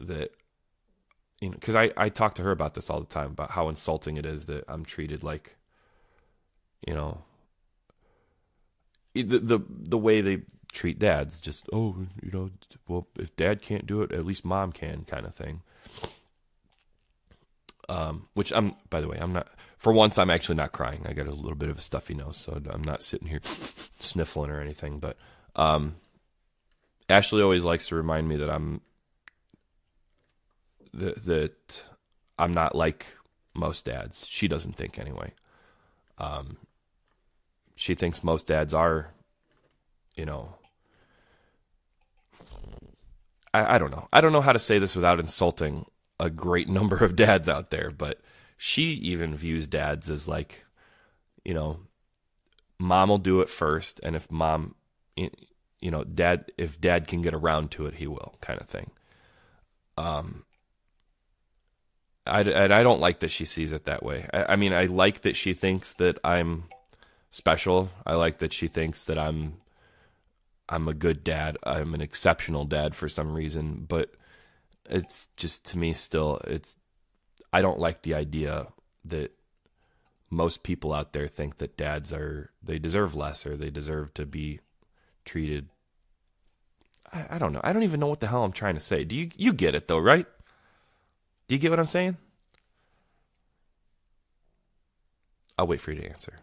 that, you know, because I talk to her about this all the time, about how insulting it is that I'm treated like, you know, the way they treat dads, just, oh, you know, well, if dad can't do it, at least mom can, kind of thing. Which by the way, I'm not, for once, I'm actually not crying. I got a little bit of a stuffy nose, so I'm not sitting here sniffling or anything, but Ashley always likes to remind me that I'm not like most dads. She doesn't think, anyway. She thinks most dads are, you know, I don't know. I don't know how to say this without insulting a great number of dads out there, but she even views dads as like, you know, mom will do it first, and if mom, you know, if dad can get around to it, he will, kind of thing. I don't like that she sees it that way. I mean, I like that she thinks that I'm special. I like that she thinks that I'm a good dad. I'm an exceptional dad for some reason, but it's just, to me, still, I don't like the idea that most people out there think that dads they deserve less, or they deserve to be treated. I don't know. I don't even know what the hell I'm trying to say. Do you get it though, right? Do you get what I'm saying? I'll wait for you to answer.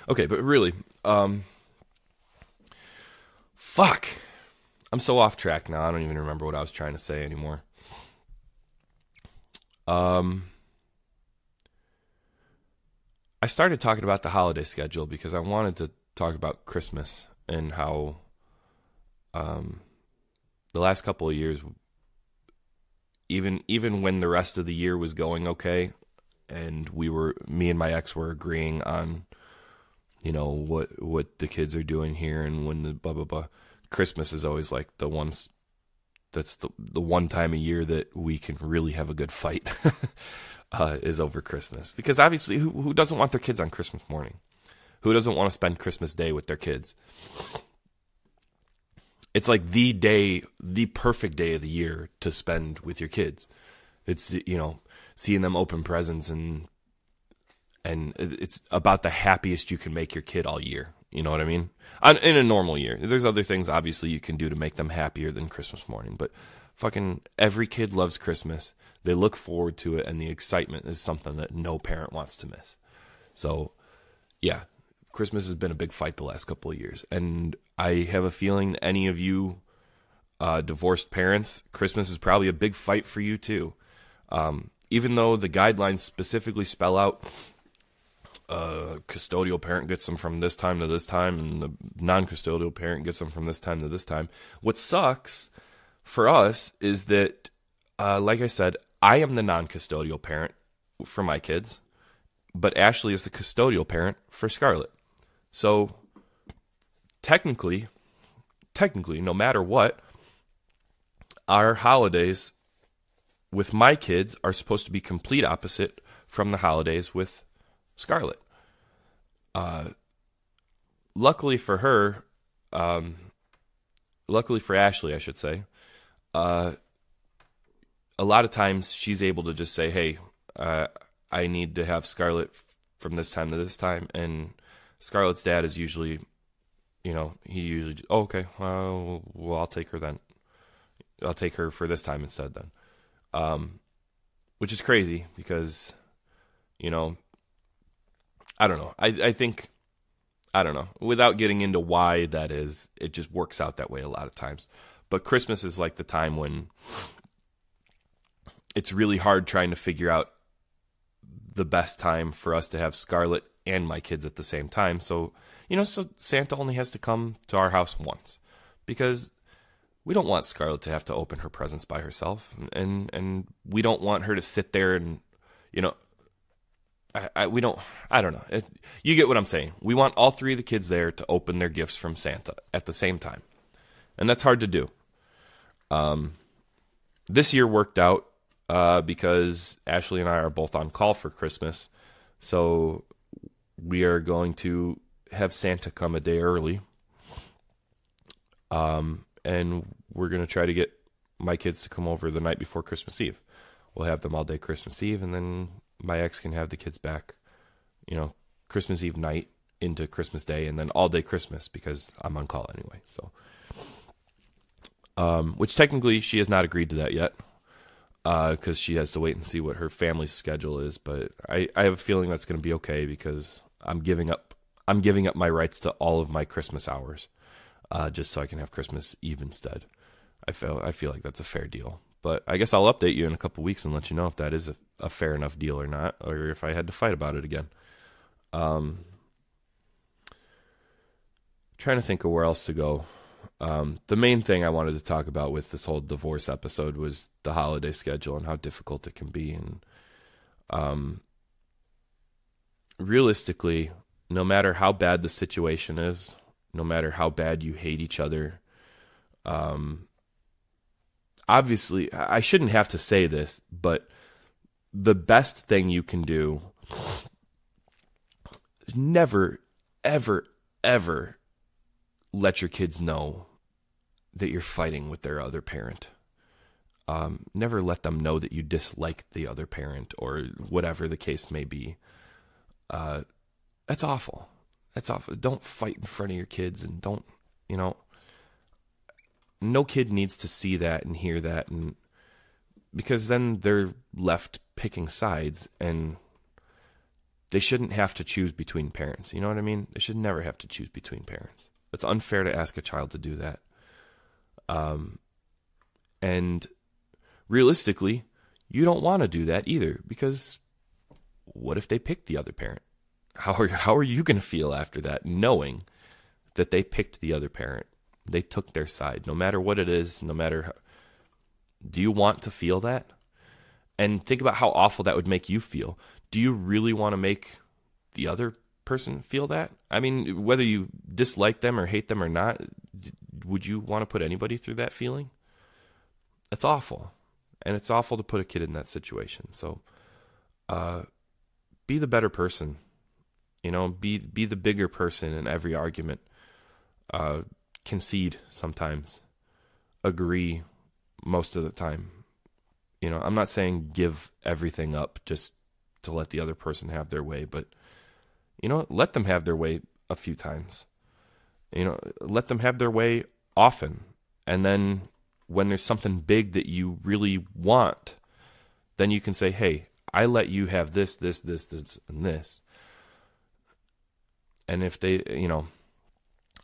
Okay, but really, fuck. I'm so off track now. I don't even remember what I was trying to say anymore. I started talking about the holiday schedule because I wanted to talk about Christmas and how the last couple of years, even when the rest of the year was going okay, and me and my ex were agreeing on, you know, what the kids are doing here, and when the blah blah blah, Christmas is always like that's the one time a year that we can really have a good fight. Is over Christmas, because obviously who doesn't want their kids on Christmas morning? Who doesn't want to spend Christmas Day with their kids? It's like the perfect day of the year to spend with your kids. It's, you know, seeing them open presents, and it's about the happiest you can make your kid all year. You know what I mean? In a normal year. There's other things obviously you can do to make them happier than Christmas morning, but fucking every kid loves Christmas. They look forward to it, and the excitement is something that no parent wants to miss. So, yeah, Christmas has been a big fight the last couple of years, and I have a feeling any of you divorced parents, Christmas is probably a big fight for you too. Even though the guidelines specifically spell out custodial parent gets them from this time to this time, and the non-custodial parent gets them from this time to this time. What sucks for us is that, like I said, I am the non-custodial parent for my kids, but Ashley is the custodial parent for Scarlett. So technically, no matter what, our holidays with my kids are supposed to be complete opposite from the holidays with Scarlett. Luckily for her, luckily for Ashley, I should say, a lot of times she's able to just say, hey, I need to have Scarlett from this time to this time. And Scarlett's dad is usually, he usually, okay, well, I'll take her then. I'll take her for this time instead then. Which is crazy because, I don't know. I think, I don't know. Without getting into why that is, it just works out that way a lot of times. But Christmas is like the time when it's really hard trying to figure out the best time for us to have Scarlett and my kids at the same time. So, so Santa only has to come to our house once because we don't want Scarlett to have to open her presents by herself. And we don't want her to sit there and, I don't know. You get what I'm saying. We want all three of the kids there to open their gifts from Santa at the same time. And that's hard to do. This year worked out because Ashley and I are both on call for Christmas. So we are going to have Santa come a day early. And we're going to try to get my kids to come over the night before Christmas Eve. We'll have them all day Christmas Eve, and then my ex can have the kids back, Christmas Eve night into Christmas Day, and then all day Christmas because I'm on call anyway. So, which technically she has not agreed to that yet, because she has to wait and see what her family's schedule is. But I have a feeling that's going to be okay because I'm giving up my rights to all of my Christmas hours, just so I can have Christmas Eve instead. I feel like that's a fair deal. But I guess I'll update you in a couple weeks and let you know if that is a fair enough deal or not, or if I had to fight about it again. Trying to think of where else to go. The main thing I wanted to talk about with this whole divorce episode was the holiday schedule and how difficult it can be. And realistically, no matter how bad the situation is, no matter how bad you hate each other, obviously, I shouldn't have to say this, but the best thing you can do is never, ever, ever let your kids know that you're fighting with their other parent. Never let them know that you dislike the other parent or whatever the case may be. That's awful. That's awful. Don't fight in front of your kids, and don't, no kid needs to see that and hear that, and because then they're left picking sides, and they shouldn't have to choose between parents. You know what I mean? They should never have to choose between parents. It's unfair to ask a child to do that. And realistically, you don't want to do that either, because what if they pick the other parent? How are you going to feel after that, knowing that they picked the other parent? They took their side, no matter what it is, no matter how. Do you want to feel that? And think about how awful that would make you feel. Do you really want to make the other person feel that? I mean, whether you dislike them or hate them or not, would you want to put anybody through that feeling? It's awful. And it's awful to put a kid in that situation. So be the better person. Be the bigger person in every argument. Concede sometimes. Agree most of the time. I'm not saying give everything up just to let the other person have their way, but let them have their way a few times. Let them have their way often. And then when there's something big that you really want, then you can say, hey, I let you have this, this, this, this, and this. And if they,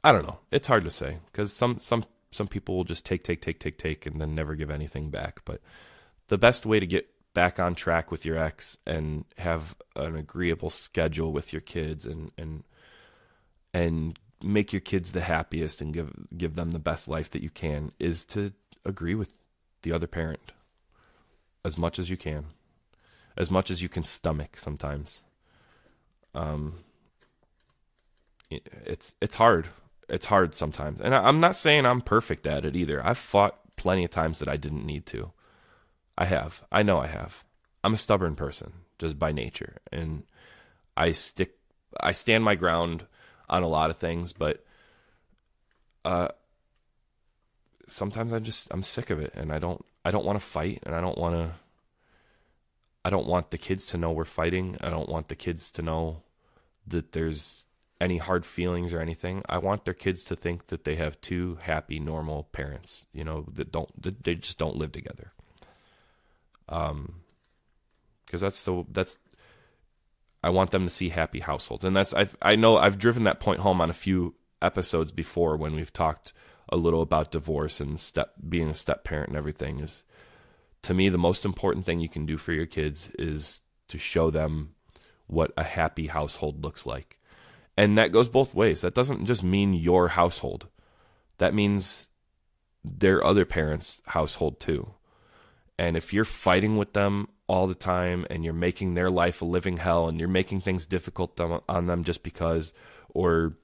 I don't know. It's hard to say, because some Some people will just take, and then never give anything back. But the best way to get back on track with your ex and have an agreeable schedule with your kids and make your kids the happiest and give them the best life that you can is to agree with the other parent as much as you can, as much as you can stomach sometimes. It's hard. It's hard sometimes. And I'm not saying I'm perfect at it either. I've fought plenty of times that I didn't need to. I have. I know I have. I'm a stubborn person just by nature. And I stand my ground on a lot of things, but sometimes I'm sick of it, and I don't want to fight, and I don't want the kids to know we're fighting. I don't want the kids to know that there's any hard feelings or anything. I want their kids to think that they have two happy, normal parents, that they just don't live together. Because I want them to see happy households. And I know I've driven that point home on a few episodes before when we've talked a little about divorce and being a step parent and everything. Is, to me, the most important thing you can do for your kids is to show them what a happy household looks like. And that goes both ways. That doesn't just mean your household. That means their other parents' household too. And if you're fighting with them all the time and you're making their life a living hell and you're making things difficult on them just because, or,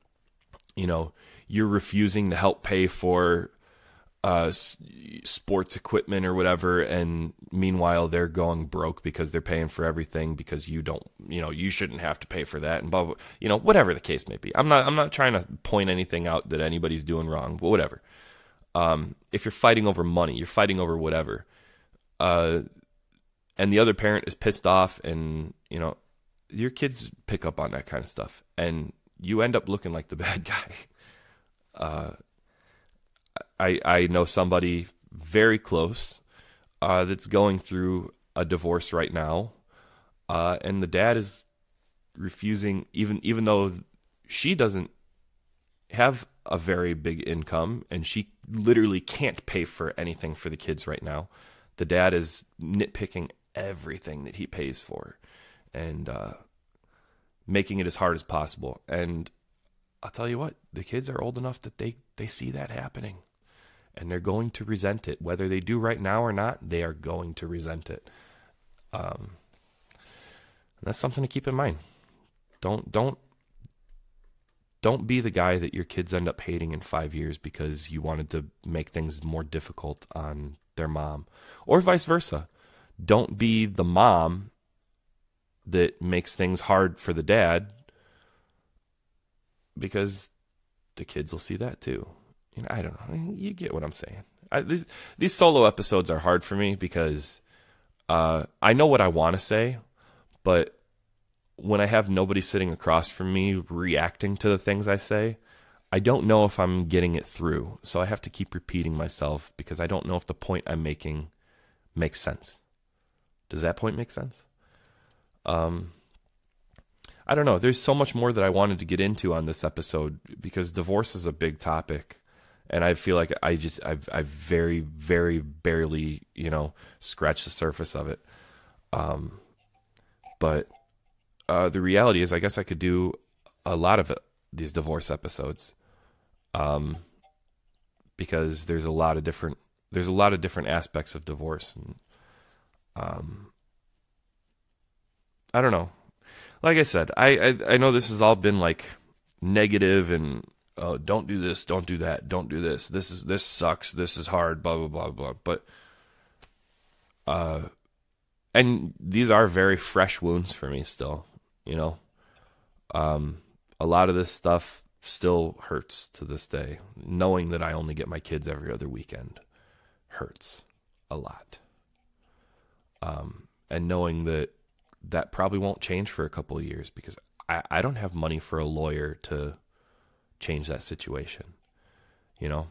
you're refusing to help pay for sports equipment or whatever, and meanwhile they're going broke because they're paying for everything because you don't, you shouldn't have to pay for that, and blah, blah, whatever the case may be. I'm not trying to point anything out that anybody's doing wrong, but whatever. If you're fighting over money, you're fighting over whatever, and the other parent is pissed off, and your kids pick up on that kind of stuff, and you end up looking like the bad guy. I know somebody very close that's going through a divorce right now, and the dad is refusing, even though she doesn't have a very big income and she literally can't pay for anything for the kids right now. The dad is nitpicking everything that he pays for and making it as hard as possible. And I'll tell you what, the kids are old enough that they see that happening. And they're going to resent it. Whether they do right now or not, they are going to resent it. And that's something to keep in mind. Don't be the guy that your kids end up hating in 5 years because you wanted to make things more difficult on their mom. Or vice versa. Don't be the mom that makes things hard for the dad because the kids will see that too. I don't know. You get what I'm saying. These solo episodes are hard for me because I know what I want to say, but when I have nobody sitting across from me reacting to the things I say, I don't know if I'm getting it through. So I have to keep repeating myself because I don't know if the point I'm making makes sense. Does that point make sense? I don't know. There's so much more that I wanted to get into on this episode because divorce is a big topic. And I feel like I've very, very barely, scratched the surface of it. But the reality is, I guess I could do a lot of these divorce episodes, because there's a lot of different aspects of divorce, and I don't know. Like I said, I know this has all been like negative and. Oh, don't do this, don't do that, don't do this. This sucks, this is hard, blah, blah, blah, blah. But, and these are very fresh wounds for me still, a lot of this stuff still hurts to this day. Knowing that I only get my kids every other weekend hurts a lot. And knowing that probably won't change for a couple of years because I don't have money for a lawyer to change that situation. The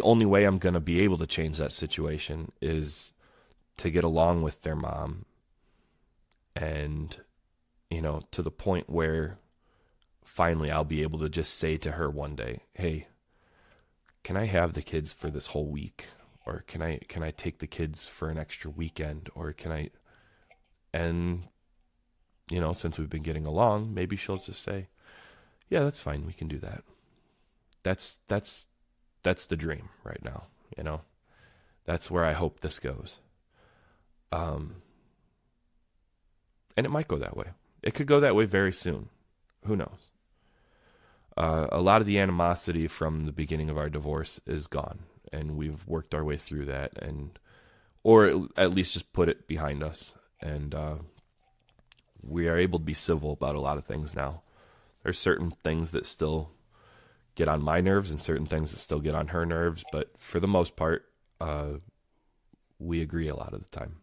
only way I'm going to be able to change that situation is to get along with their mom and, to the point where finally I'll be able to just say to her one day, hey, can I have the kids for this whole week? Or can I take the kids for an extra weekend? Or can I, and, you know, since we've been getting along, maybe she'll just say, yeah, that's fine. We can do that. That's the dream right now. You know, that's where I hope this goes. And it might go that way. It could go that way very soon. Who knows? A lot of the animosity from the beginning of our divorce is gone, and we've worked our way through that, or at least just put it behind us. And we are able to be civil about a lot of things now. There's certain things that still get on my nerves and certain things that still get on her nerves, but for the most part, we agree a lot of the time.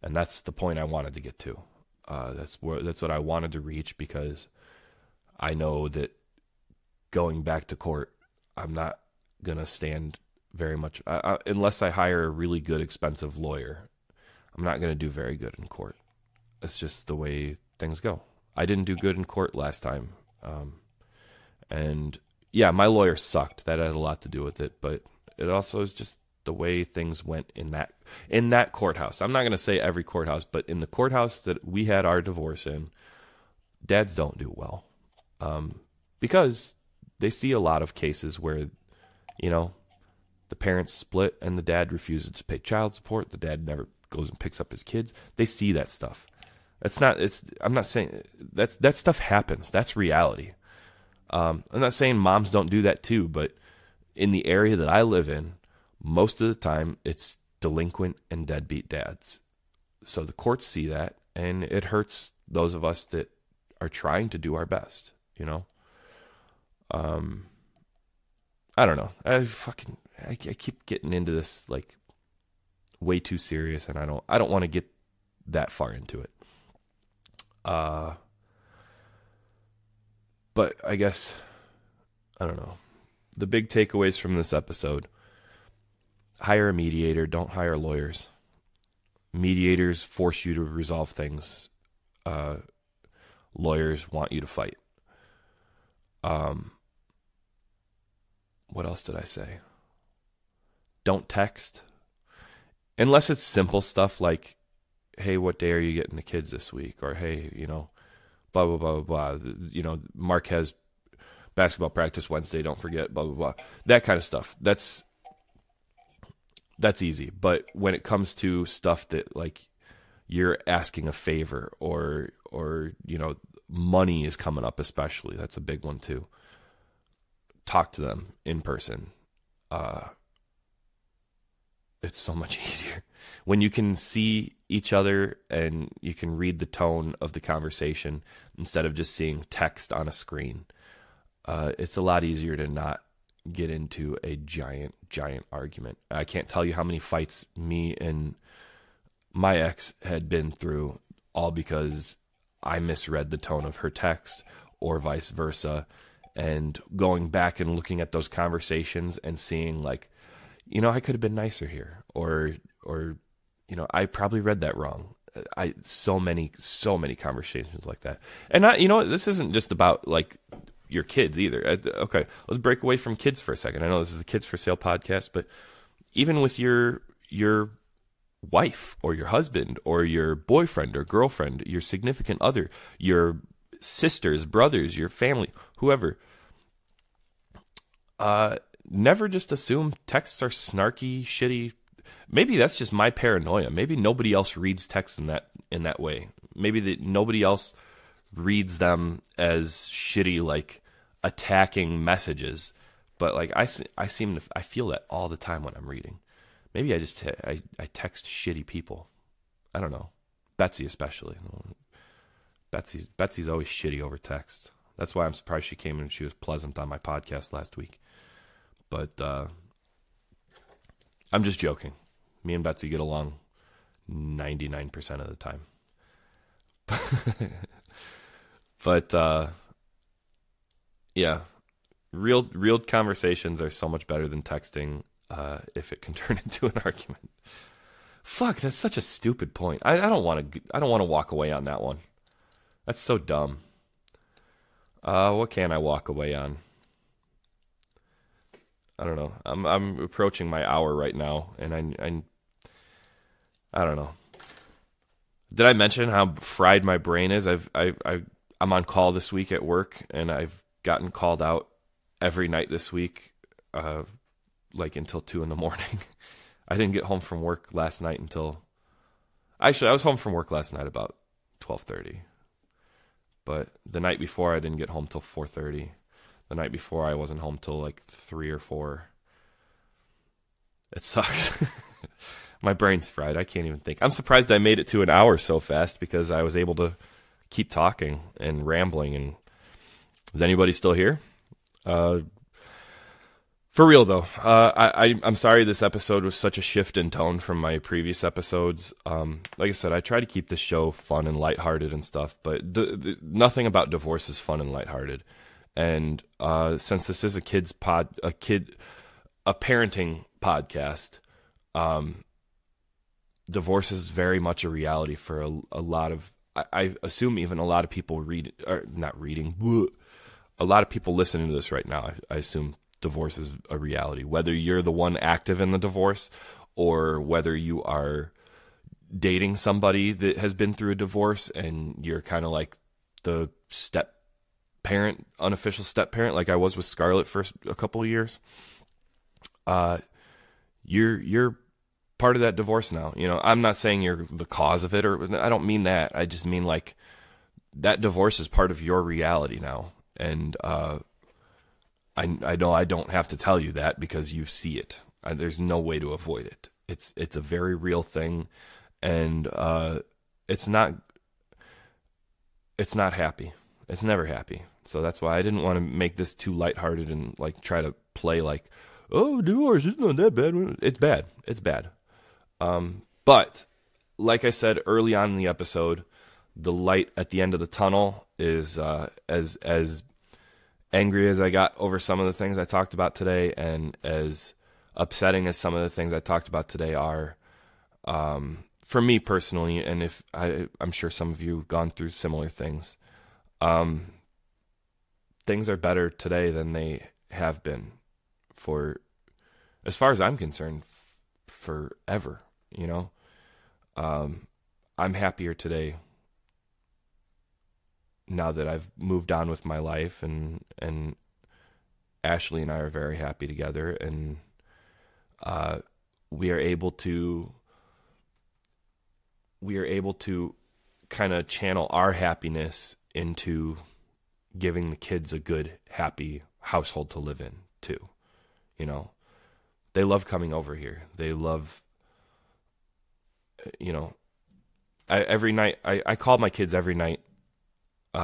And that's the point I wanted to get to. That's what I wanted to reach, because I know that going back to court, I'm not going to stand very much, unless I hire a really good, expensive lawyer. I'm not going to do very good in court. It's just the way things go. I didn't do good in court last time. And yeah, my lawyer sucked. That had a lot to do with it, but it also is just the way things went in that courthouse. I'm not going to say every courthouse, but in the courthouse that we had our divorce in, dads don't do well. Because they see a lot of cases where, you know, the parents split and the dad refuses to pay child support. The dad never goes and picks up his kids. They see that stuff. I'm not saying that stuff happens. That's reality. I'm not saying moms don't do that too, but in the area that I live in, most of the time it's delinquent and deadbeat dads. So the courts see that, and it hurts those of us that are trying to do our best, you know? I don't know. I keep getting into this like way too serious, and I don't want to get that far into it. But I guess, I don't know. The big takeaways from this episode: hire a mediator, don't hire lawyers. Mediators force you to resolve things. Lawyers want you to fight. What else did I say? Don't text. Unless it's simple stuff like, hey, what day are you getting the kids this week? Or, hey, you know, blah, blah, blah, blah, blah. You know, Mark has basketball practice Wednesday, don't forget, blah, blah, blah. That kind of stuff. That's easy. But when it comes to stuff that, like, you're asking a favor or you know, money is coming up especially, that's a big one too. Talk to them in person. It's so much easier when you can see each other and you can read the tone of the conversation instead of just seeing text on a screen. It's a lot easier to not get into a giant argument. I can't tell you how many fights me and my ex had been through, all because I misread the tone of her text or vice versa. And going back and looking at those conversations and seeing, like, you know, I could have been nicer here, or you know, I probably read that wrong. So many conversations like that. And you know, this isn't just about like your kids either. Okay, let's break away from kids for a second. I know this is the Kids for Sale podcast, but even with your wife or your husband or your boyfriend or girlfriend, your significant other, your sisters, brothers, your family, whoever, never just assume texts are snarky, shitty. Maybe that's just my paranoia. Maybe nobody else reads texts in that way. Maybe nobody else reads them as shitty, like attacking messages. But like I feel that all the time when I'm reading. Maybe I just I text shitty people. I don't know. Betsy especially. Betsy's always shitty over text. That's why I'm surprised she came in and she was pleasant on my podcast last week. But I'm just joking. Me and Betsy get along 99% of the time. But yeah, real conversations are so much better than texting if it can turn into an argument. Fuck, that's such a stupid point. I don't want to walk away on that one. That's so dumb. What can I walk away on? I don't know. I'm approaching my hour right now, and I don't know. Did I mention how fried my brain is? I'm on call this week at work, and I've gotten called out every night this week, like until 2 a.m. I didn't get home from work last night until. Actually, I was home from work last night about 12:30. But the night before, I didn't get home till 4:30. The night before, I wasn't home till like 3 or 4. It sucks. My brain's fried. I can't even think. I'm surprised I made it to an hour so fast because I was able to keep talking and rambling. And is anybody still here? For real though, I'm sorry this episode was such a shift in tone from my previous episodes. Like I said, I try to keep this show fun and lighthearted and stuff, but nothing about divorce is fun and lighthearted. And since this is a parenting podcast, divorce is very much a reality for a lot of. I assume even a lot of people a lot of people listening to this right now. I assume divorce is a reality, whether you're the one active in the divorce or whether you are dating somebody that has been through a divorce and you're kind of like the step parent, unofficial step parent, like I was with Scarlett for a couple of years. You're part of that divorce now. You know, I'm not saying you're the cause of it, or I don't mean that. I just mean like that divorce is part of your reality now. And, I know I don't have to tell you that because you see it. There's no way to avoid it. It's a very real thing, and it's not happy. It's never happy. So that's why I didn't want to make this too lighthearted and like try to play like, oh, divorce is not that bad. It's bad. It's bad. But like I said early on in the episode, the light at the end of the tunnel is as angry as I got over some of the things I talked about today, and as upsetting as some of the things I talked about today are, for me personally, and if I'm sure some of you have gone through similar things, things are better today than they have been for, as far as I'm concerned, forever. You know, I'm happier today now that I've moved on with my life, and Ashley and I are very happy together, and we are able to kind of channel our happiness into giving the kids a good, happy household to live in too. You know, they love coming over here. They love, you know, every night I call my kids every night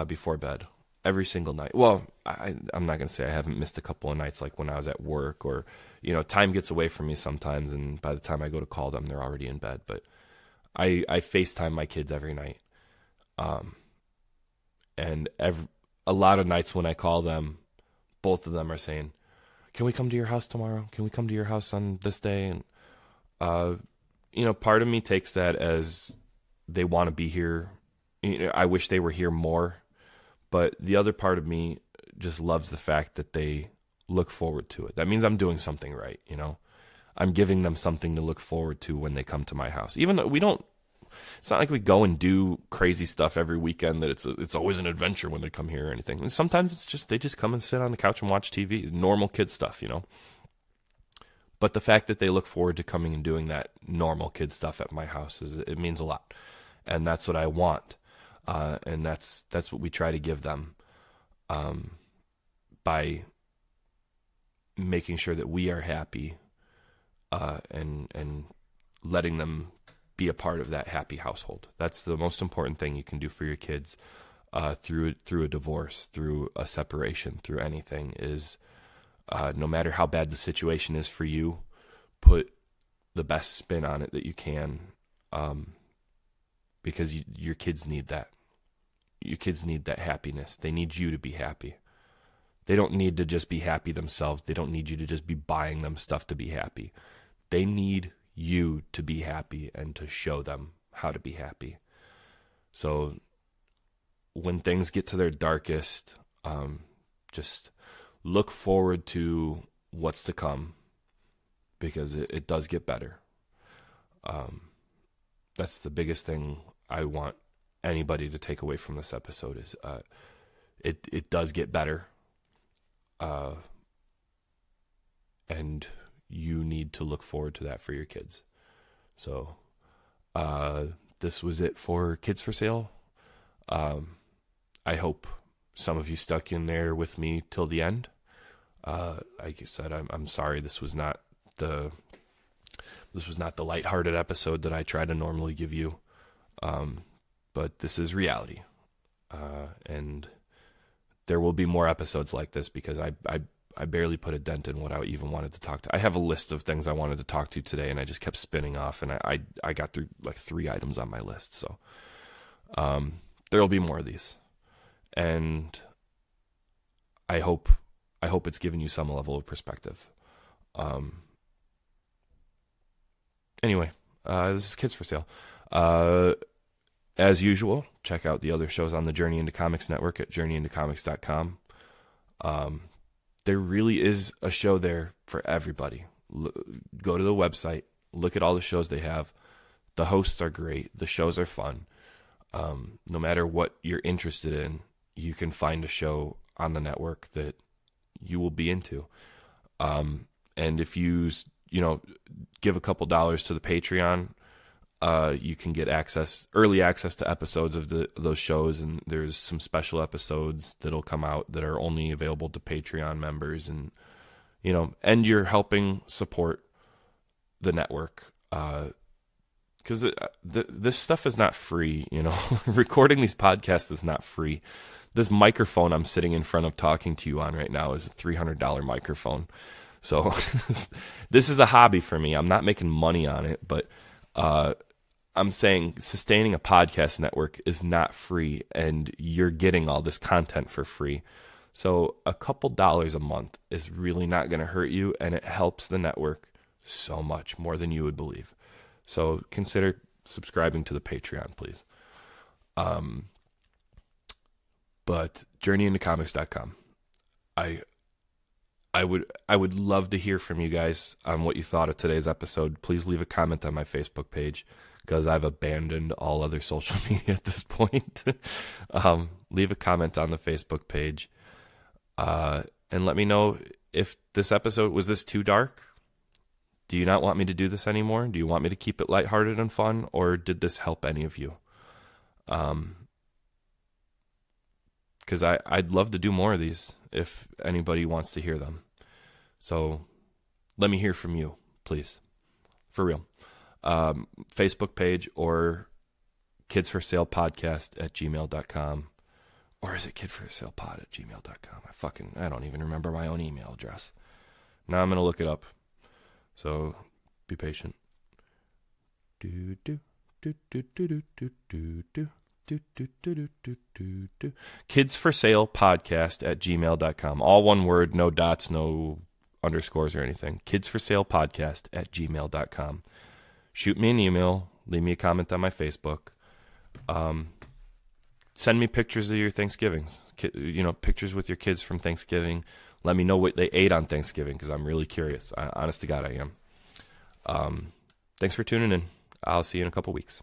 before bed, every single night. Well, I'm not going to say I haven't missed a couple of nights, like when I was at work, or, you know, time gets away from me sometimes, and by the time I go to call them, they're already in bed. But I FaceTime my kids every night. And a lot of nights when I call them, both of them are saying, can we come to your house tomorrow? Can we come to your house on this day? And, you know, part of me takes that as they want to be here. You know, I wish they were here more, but the other part of me just loves the fact that they look forward to it. That means I'm doing something right. You know, I'm giving them something to look forward to when they come to my house. Even though it's not like we go and do crazy stuff every weekend, that it's always an adventure when they come here or anything. And sometimes it's just, they just come and sit on the couch and watch TV, normal kid stuff, you know. But the fact that they look forward to coming and doing that normal kid stuff at my house, it means a lot. And that's what I want. And that's what we try to give them, by making sure that we are happy, and letting them be a part of that happy household. That's the most important thing you can do for your kids, through a divorce, through a separation, through anything, is, no matter how bad the situation is for you, put the best spin on it that you can, because your kids need that. Your kids need that happiness. They need you to be happy. They don't need to just be happy themselves. They don't need you to just be buying them stuff to be happy. They need you to be happy and to show them how to be happy. So when things get to their darkest, just look forward to what's to come, because it does get better. That's the biggest thing I want anybody to take away from this episode is it does get better. And you need to look forward to that for your kids. So this was it for Kids for Sale. I hope some of you stuck in there with me till the end. Like I said, I'm sorry this was not the lighthearted episode that I try to normally give you. But this is reality. And there will be more episodes like this because I barely put a dent in what I even wanted to talk to. I have a list of things I wanted to talk to today, and I just kept spinning off, and I got through like 3 items on my list. So there will be more of these, and I hope it's given you some level of perspective. Anyway, this is Kids for Sale. As usual, check out the other shows on the Journey into Comics network at journeyintocomics.com. There really is a show there for everybody. Go to the website, look at all the shows they have. The hosts are great. The shows are fun. No matter what you're interested in, you can find a show on the network that you will be into. And if you give a couple dollars to the Patreon, you can get early access to episodes of those shows, and there's some special episodes that'll come out that are only available to Patreon members, and you're helping support the network, because this stuff is not free. Recording these podcasts is not free. This microphone I'm sitting in front of talking to you on right now is a $300 microphone, so this is a hobby for me. I'm not making money on it, but I'm saying sustaining a podcast network is not free, and you're getting all this content for free. So a couple dollars a month is really not going to hurt you, and it helps the network so much more than you would believe. So consider subscribing to the Patreon, please. But journeyintocomics.com. I would love to hear from you guys on what you thought of today's episode. Please leave a comment on my Facebook page, because I've abandoned all other social media at this point. Leave a comment on the Facebook page, and let me know if this episode, was this too dark? Do you not want me to do this anymore? Do you want me to keep it lighthearted and fun, or did this help any of you? Because I'd love to do more of these if anybody wants to hear them. So let me hear from you, please. For real. Facebook page or kidsforsalepodcast@gmail.com. Or is it kidforsalepod@gmail.com? I don't even remember my own email address. Now I'm going to look it up. So be patient. Kidsforsalepodcast@gmail.com. All one word, no dots, no underscores or anything. Kidsforsalepodcast@gmail.com. Shoot me an email. Leave me a comment on my Facebook. Send me pictures of your Thanksgivings. Pictures with your kids from Thanksgiving. Let me know what they ate on Thanksgiving, because I'm really curious. Honest to God, I am. Thanks for tuning in. I'll see you in a couple weeks.